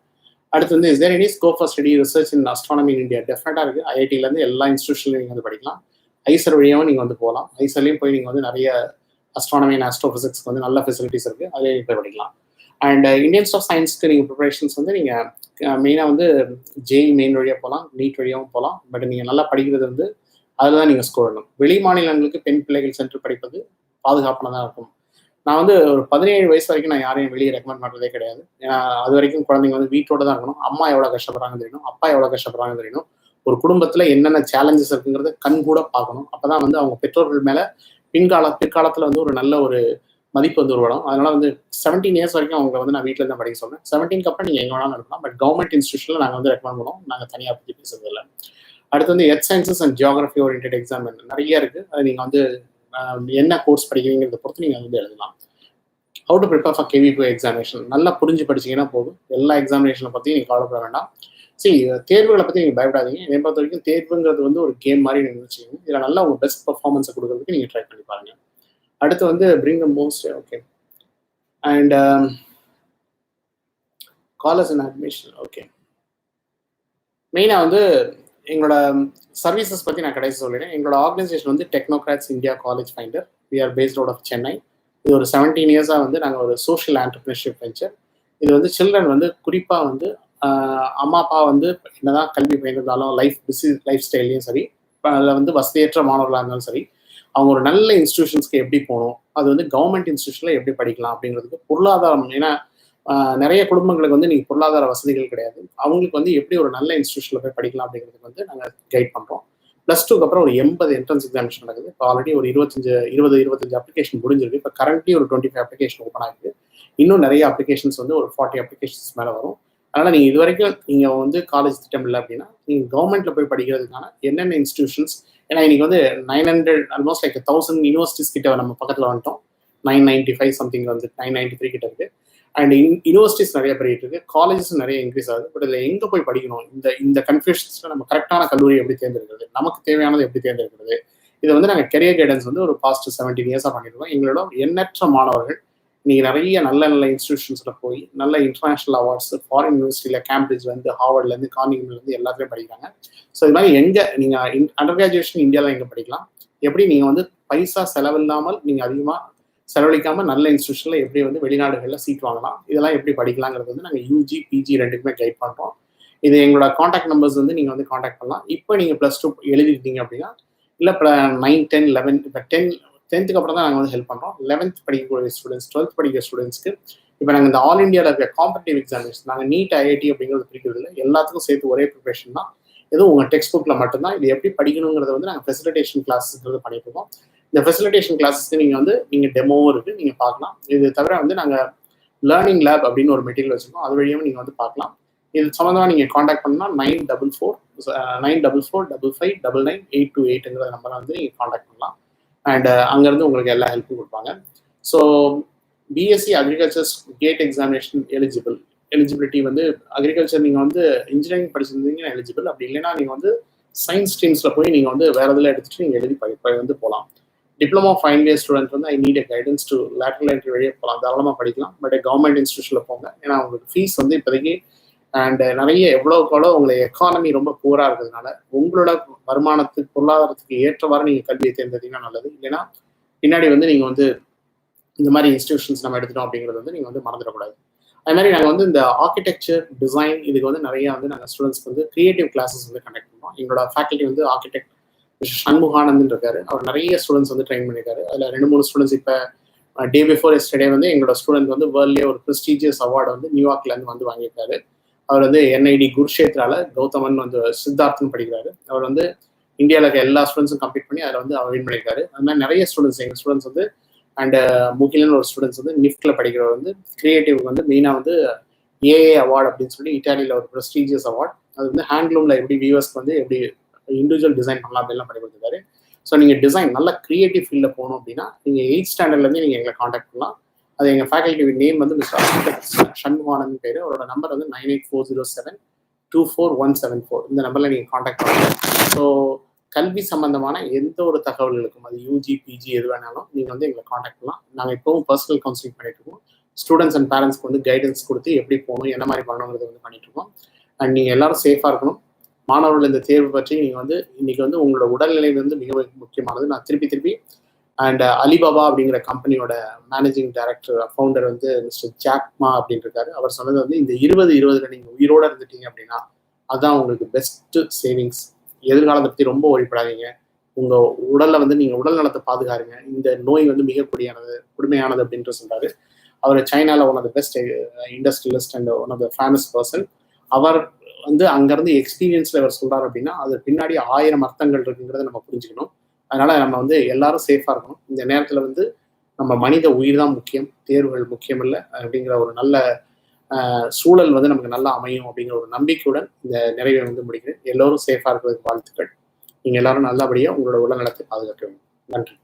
[SPEAKER 1] அடுத்து வந்து is there any scope for study research in astronomy in India? டெஃபினட்டாக இருக்குது. ஐஐடியிலேருந்து எல்லா இன்ஸ்டியூஷன்லையும் நீங்கள் வந்து படிக்கலாம். ஐசர் வழியாகவும் நீங்கள் வந்து போகலாம். ஐசர்லையும் போய் நீங்கள் வந்து நிறைய அஸ்ட்ரானமி அண்ட் ஆஸ்ட்ரோஃபிசிக்ஸ்க்கு வந்து நல்ல ஃபெசிலிட்டிஸ் இருக்குது. அதே போய் படிக்கலாம். அண்ட் இந்தியன் ஆஃப் சயின்ஸ்க்கு நீங்கள் ப்ரிப்பரேஷன்ஸ் வந்து நீங்கள் மெயினாக வந்து ஜேஇ மெயின் வழியாக போகலாம், நீட் வழியாகவும் போகலாம். பட் நீங்கள் நல்லா படிக்கிறது வந்து அதில் தான் நீங்கள் ஸ்கோர் பண்ணணும். வெளி மாநிலங்களுக்கு பெண் பிள்ளைகள் சென்று படிப்பது பாதுகாப்பானதாக இருக்கும். நான் வந்து ஒரு 17 வயசு வரைக்கும் நான் யாரையும் வெளியே ரெக்கமெண்ட் பண்ணுறதே கிடையாது. ஏன்னா அது வரைக்கும் குழந்தைங்க வந்து வீட்டோட தான் இருக்கணும். அம்மா எவ்வளோ கஷ்டப்படுறாங்க தெரியணும், அப்பா எவ்வளோ கஷ்டப்படுறாங்க தெரியணும். ஒரு குடும்பத்தில் என்னென்ன சேலஞ்சஸ் இருக்குங்கிறத கண் கூட பார்க்கணும். அப்போ தான் வந்து அவங்க பெற்றோர்கள் மேலே பிற்காலத்தில் வந்து ஒரு நல்ல ஒரு மதிப்பு வந்து உருவாடும். அதனால வந்து 17 இயர்ஸ் வரைக்கும் அவங்க வந்து நான் வீட்டில் தான் படிக்க சொல்றேன். 17க்கு அப்புறம் நீங்கள் எங்கே வேணாலும் இருக்கலாம். பட் கவர்மெண்ட் இன்ஸ்டியூஷனில் நாங்கள் வந்து ரெக்கமெண்ட் பண்ணுவோம். நாங்கள் தனியாக பற்றி பேசுறது இல்லை. அடுத்து வந்து earth sciences and geography oriented exam நிறைய இருக்குது. அது நீங்கள் வந்து என்ன கோர்ஸ் படிக்கிறீங்கிறத பொறுத்து நீங்கள் வந்து எழுதலாம். How to prepare for KVP examination? நல்லா புரிஞ்சு படிச்சிங்கன்னா போதும். எல்லா எக்ஸாமினேஷனை பற்றி நீங்கள் கவலைப்பட வேண்டாம். சரி, தேர்வுகளை பற்றி நீங்கள் பயப்படாதீங்க. என்னை பொறுத்த வரைக்கும் தேர்வுங்கிறது வந்து ஒரு கேம் மாதிரி நீங்கள் வச்சுக்கோங்க. இதில் நல்லா உங்கள் பெஸ்ட் பர்ஃபார்மன்ஸை கொடுக்கறதுக்கு நீங்கள் ட்ரை பண்ணி பாருங்கள். அடுத்து வந்து bring the most okay and collars and admission. Okay, மெயினாக வந்து எங்களோட சர்வீசஸ் பற்றி நான் கடைசி சொல்லிடுறேன். எங்களோட ஆர்கனைசேஷன் வந்து Technocrats India college finder. We are based out of Chennai. இது ஒரு 17 இயர்ஸாக வந்து நாங்கள் ஒரு சோஷியல் ஆண்டர்பிரினர்ஷிப் வெஞ்சர். இது வந்து சில்ட்ரன் வந்து குறிப்பாக வந்து அம்மா அப்பா வந்து என்னதான் கல்வி பயிர்ந்தாலும் லைஃப் ஸ்டைல்லையும் சரி, அதில் வந்து வசதியற்ற மாணவர்களாக இருந்தாலும் சரி, அவங்க ஒரு நல்ல இன்ஸ்டிடியூஷன்ஸ்க்கு எப்படி போகணும், அது வந்து கவர்மெண்ட் இன்ஸ்டியூஷனில் எப்படி படிக்கலாம் அப்படிங்கிறதுக்கு பொருளாதாரம். ஏன்னா நிறைய குடும்பங்களுக்கு வந்து நீங்கள் பொருளாதார வசதிகள் கிடையாது. அவங்களுக்கு வந்து எப்படி ஒரு நல்ல இன்ஸ்டியூஷனில் போய் படிக்கலாம் அப்படிங்கிறதுக்கு வந்து நாங்கள் கைட் பண்ணுறோம். +2க்கு அப்புறம் ஒரு 80 என்ட்ரன்ஸ் எக்ஸாமினேஷன் நடக்குது. இப்போ ஆல்ரெடி ஒரு 25 அப்ளிகேஷன் முடிஞ்சிருக்கு. இப்போ கரண்ட்லி ஒரு 25 அப்ளிகேஷன் ஓப்பன் ஆகிருக்கு. இன்னும் நிறைய அப்ளிகேஷன்ஸ் வந்து ஒரு 40 அப்ளிகேஷன்ஸ் மேலே வரும். அதனால் நீங்கள் இது வரைக்கும் நீங்கள் வந்து காலேஜ் திட்டம் இல்லை அப்படின்னா நீங்கள் கவர்மெண்ட்டில் போய் படிக்கிறதுக்கான என்னென்ன இன்ஸ்டியூஷன்ஸ், ஏன்னா இன்னைக்கு வந்து 900 ஆல்மோஸ்ட் லைக் 1000 யூனிவர்சிட்டிஸ் கிட்ட நம்ம பக்கத்தில் வந்துட்டோம். 995 சம்திங் வந்து 993 கிட்ட இருக்கு. அண்ட் யூனிவர்சிட்டிஸ் நிறைய பெருகிட்டு இருக்கு, காலேஜஸ் நிறைய இன்க்ரீஸ் ஆகுது. பட் இதில் எங்கே போய் படிக்கணும், இந்த கன்ஃபியூஷன்ஸில் நம்ம கரெக்டான கல்லூரி எப்படி தேர்ந்தெடுக்கிறது, நமக்கு தேவையானது எப்படி தேர்ந்தெடுக்கிறது, இதை வந்து நாங்கள் கெரியர் கைடன்ஸ் வந்து ஒரு பாஸ்ட் 17 இயர்ஸாக பண்ணியிருக்கோம். எங்களோட எண்ணற்ற மாணவர்கள் இன்னைக்கு நிறைய நல்ல இன்ஸ்டிடியூஷன்ஸில் போய் நல்ல இன்டர்நேஷனல் அவார்ட்ஸ், ஃபாரின் யூனிவர்சிட்டியில், கேம்பிரிட்ஜ்லேருந்து, ஹார்வர்ட்லேருந்து, கார்னிகிலேருந்து எல்லாத்துலேயும் படிக்கிறாங்க. ஸோ இது மாதிரி எங்கே நீங்கள் அண்டர் கிராஜுவேஷன் இந்தியாவில் எங்கே படிக்கலாம், எப்படி நீங்கள் வந்து பைசா செலவில்லாமல் நீங்கள் அதிகமாக செலவழிக்காமல் நல்ல இன்ஸ்டியூஷனில் எப்படி வந்து வெளிநாடுகளில் சீட் வாங்கலாம், இதெல்லாம் எப்படி படிக்கலாங்கிறது வந்து நாங்கள் யூஜி பிஜி ரெண்டுக்குமே கைட் பண்ணுறோம். இது எங்களோட காண்டாக்ட் நம்பர்ஸ் வந்து நீங்கள் வந்து காண்டாக்ட் பண்ணலாம். இப்போ நீங்கள் +2 எழுதிருக்கீங்க அப்படின்னா, இல்லை 9, 10, 11, இப்போ 10th அப்புறம் தான் நாங்கள் வந்து ஹெல்ப் பண்ணுறோம். 11th படிக்கக்கூடிய ஸ்டூடெண்ட்ஸ், 12th படிக்கிற ஸ்டூடெண்ட்ஸ்க்கு இப்போ நாங்கள் இந்த ஆல் இண்டியாவில் இருக்க காம்படிட்டிவ் எக்ஸாமினேஷன், நாங்கள் நீட் ஐஐடி அப்படிங்கிறது பிரிக்கிறது இல்லை, எல்லாத்துக்கும் சேர்த்து ஒரே ப்ரிப்பரேஷன் தான். எதுவும் உங்கள் டெக்ஸ்ட் புக்கில் மட்டும்தான் இது எப்படி படிக்கணுங்கிறத வந்து நாங்கள் ஃபெசிலிட்டேஷன் கிளாஸஸ்ங்கிறது பண்ணிட்டு இருக்கோம். இந்த ஃபெசிலிட்டேஷன் கிளாஸஸ்க்கு நீங்கள் டெமோவும் இருக்குது, நீங்கள் பார்க்கலாம். இது தவிர வந்து நாங்கள் லேர்னிங் லேப் அப்படின்னு ஒரு மெட்டீரியல் வச்சுருக்கோம், அது வழியாகவும் நீங்கள் வந்து பார்க்கலாம். இது சம்மந்தமாக நீங்கள் காண்டாக்ட் பண்ணால் 944-955-99-828ங்கிற நம்பரை வந்து நீங்கள் காண்டாக்ட் பண்ணலாம். அண்ட் அங்கேருந்து உங்களுக்கு எல்லா ஹெல்ப்பும் கொடுப்பாங்க. So BSc agriculture gate examination eligibility வந்து அக்ரிகல்ச்சர் நீங்கள் வந்து இன்ஜினியரிங் படிச்சிருந்தீங்கன்னா எலிஜிபிள். அப்படி இல்லைன்னா நீங்கள் வந்து சயின்ஸ் ஸ்ட்ரீம்ஸில் போய் நீங்கள் வந்து வேறு இதில் எடுத்துகிட்டு நீங்கள் எழுதி வந்து போகலாம். டிப்ளமோ ஃபைனல் இயர் ஸ்டூடெண்ட் வந்து I need a guidance to lateral entry வழியே போகலாம், தாராளமாக படிக்கலாம். பட் கவர்மெண்ட் இன்ஸ்டியூஷனில் போங்க, ஏன்னா உங்களுக்கு ஃபீஸ் வந்து இப்போதைக்கு அண்ட் நிறைய எவ்வளோக்கெவ்வளோ உங்களை எக்கானமி ரொம்ப பூராக இருக்கிறதுனால உங்களோட வருமானத்துக்கு பொருளாதாரத்துக்கு ஏற்றவாறு நீங்கள் கல்வியை தேர்ந்தெடுத்தீங்கன்னா நல்லது. இல்லைன்னா பின்னாடி வந்து நீங்கள் வந்து இந்த மாதிரி இன்ஸ்டியூஷன்ஸ் நம்ம எடுத்துட்டோம் அப்படிங்கிறது வந்து நீங்கள் வந்து மறந்துடக்கூடாது. அது மாதிரி நாங்கள் வந்து இந்த ஆர்கிடெக்சர் டிசைன் இதுக்கு வந்து நிறைய வந்து நாங்கள் ஸ்டூடெண்ட்ஸ்க்கு வந்து கிரியேட்டிவ் கிளாஸஸ் வந்து கண்டக்ட் பண்ணுவோம். எங்களோட ஃபேக்கல்ட்டி வந்து ஆர்கிடெக்ட் சண்முகானந்தன் இருக்காரு, அவர் நிறைய ஸ்டூடெண்ட்ஸ் வந்து ட்ரெயின் பண்ணியிருக்காரு. அதில் 2-3 ஸ்டூடெண்ட்ஸ் இப்போ டே பிஃபோர் எஸ்டர்டே வந்து எங்களோட ஸ்டூடெண்ட் வந்து வேர்ல்ட்லேயே ஒரு ப்ரெஸ்டீஜியஸ் அவார்டு வந்து நியூயார்க்லேருந்து வந்து வாங்கியிருக்காரு. அவர் வந்து NID குருஷேத்ரால கௌதமன் வந்து சித்தார்த்தன் படிக்கிறாரு. அவர் வந்து இந்தியாவில் இருக்க எல்லா ஸ்டூடெண்ட்ஸும் கம்ப்ளீட் பண்ணி அதில் வந்து அவர் வின் பண்ணியிருக்காரு. அது மாதிரி நிறைய ஸ்டூடெண்ட்ஸ் எங்கள் ஸ்டூடெண்ட்ஸ் வந்து அண்ட் முகிலன் ஒரு ஸ்டூடெண்ட்ஸ் வந்து நிஃப்டில் படிக்கிறவர் வந்து கிரியேட்டிவ் வந்து மெயினாக வந்து AA அவார்டு அப்படின்னு சொல்லி இட்டாலியில் ஒரு ப்ரெஸ்டீஜியஸ் அவார்டு. அது வந்து ஹேண்ட்லூமில் எப்படி வியூவர்ஸ்க்கு வந்து எப்படி இண்டிவிஜுவல் டிசைன் பண்ணலாம் அப்படிலாம் பண்ணி கொடுத்துருக்காரு. ஸோ நீங்கள் டிசைன் நல்ல கிரியேட்டிவ் ஃபீல்டில் போகணும் அப்படின்னா நீங்கள் 8th ஸ்டாண்டர்ட்லேருந்து நீங்கள் எங்களை காண்டாக்ட் பண்ணலாம். அது எங்கள் ஃபேக்கல்ட்டி நேம் வந்து மிஸ்டர் ஆர்கிடெக்ட் சண்முகானந்த் பேர். அவரோட நம்பர் வந்து 9840724174. இந்த நம்பரில் நீங்கள் காண்டாக்ட் பண்ணலாம். ஸோ கல்வி சம்பந்தமான எந்த ஒரு தகவல்களுக்கும், அது யூஜி, பிஜி எது வேணாலும் நீங்கள் வந்து எங்களை காண்டாக்ட் பண்ணலாம். நாங்கள் இப்போவும் பர்சனல் கவுன்சிலிங் பண்ணிட்டு இருக்கோம். ஸ்டூடெண்ட்ஸ் அண்ட் பேரண்ட்ஸ்க்கு வந்து கைடன்ஸ் கொடுத்து எப்படி போகணும், என்ன மாதிரி பண்ணணுங்கிறது வந்து பண்ணிட்டு இருக்கோம். அண்ட் நீங்கள் எல்லாரும் சேஃபாக இருக்கணும். மாணவர்கள் இந்த தேர்வு பற்றி நீங்கள் வந்து இன்னைக்கு வந்து உங்களோட உடல்நிலை வந்து மிக முக்கியமானது. நான் திருப்பி அண்ட் அலிபாபா அப்படிங்கிற கம்பெனியோட மேனேஜிங் டைரக்டர் ஃபவுண்டர் வந்து மிஸ்டர் ஜாக்மா அப்படின்னு இருக்காரு. அவர் சொன்னது வந்து இந்த 2020 நீங்கள் உயிரோடு இருந்துட்டீங்க அப்படின்னா அதுதான் உங்களுக்கு பெஸ்ட் சேவிங்ஸ். எதிர்காலத்தை பற்றி ரொம்ப ஒழிப்படாதீங்க. உங்கள் உடலில் வந்து நீங்கள் உடல் நலத்தை பாதுகாருங்க. இந்த நோய் வந்து மிக கொடுமையானது அப்படின்ட்டு சொல்கிறாரு. அவர் சைனாவில் one of the best industrialist and one of the famous person. அவர் வந்து அங்கேருந்து எக்ஸ்பீரியன்ஸில் அவர் சொல்கிறார் அப்படின்னா அது பின்னாடி 1000 அர்த்தங்கள் இருக்குங்கிறத நம்ம புரிஞ்சுக்கணும். அதனால் நம்ம வந்து எல்லாரும் சேஃபாக இருக்கணும். இந்த நேரத்தில் வந்து நம்ம மனித உயிர் தான் முக்கியம், தேர்வுகள் முக்கியம் இல்லை அப்படிங்கிற ஒரு நல்ல சூழல் வந்து நமக்கு நல்லா அமையும் அப்படிங்கிற ஒரு நம்பிக்கையுடன் இந்த நிறைவை வந்து முடிக்கிறேன். எல்லோரும் சேஃபாக இருக்கிறதுக்கு வாழ்த்துக்கள். நீங்கள் எல்லாரும் நல்லபடியாக உங்களோட உடல்நலத்தை பாதுகாக்க வேண்டும். நன்றி.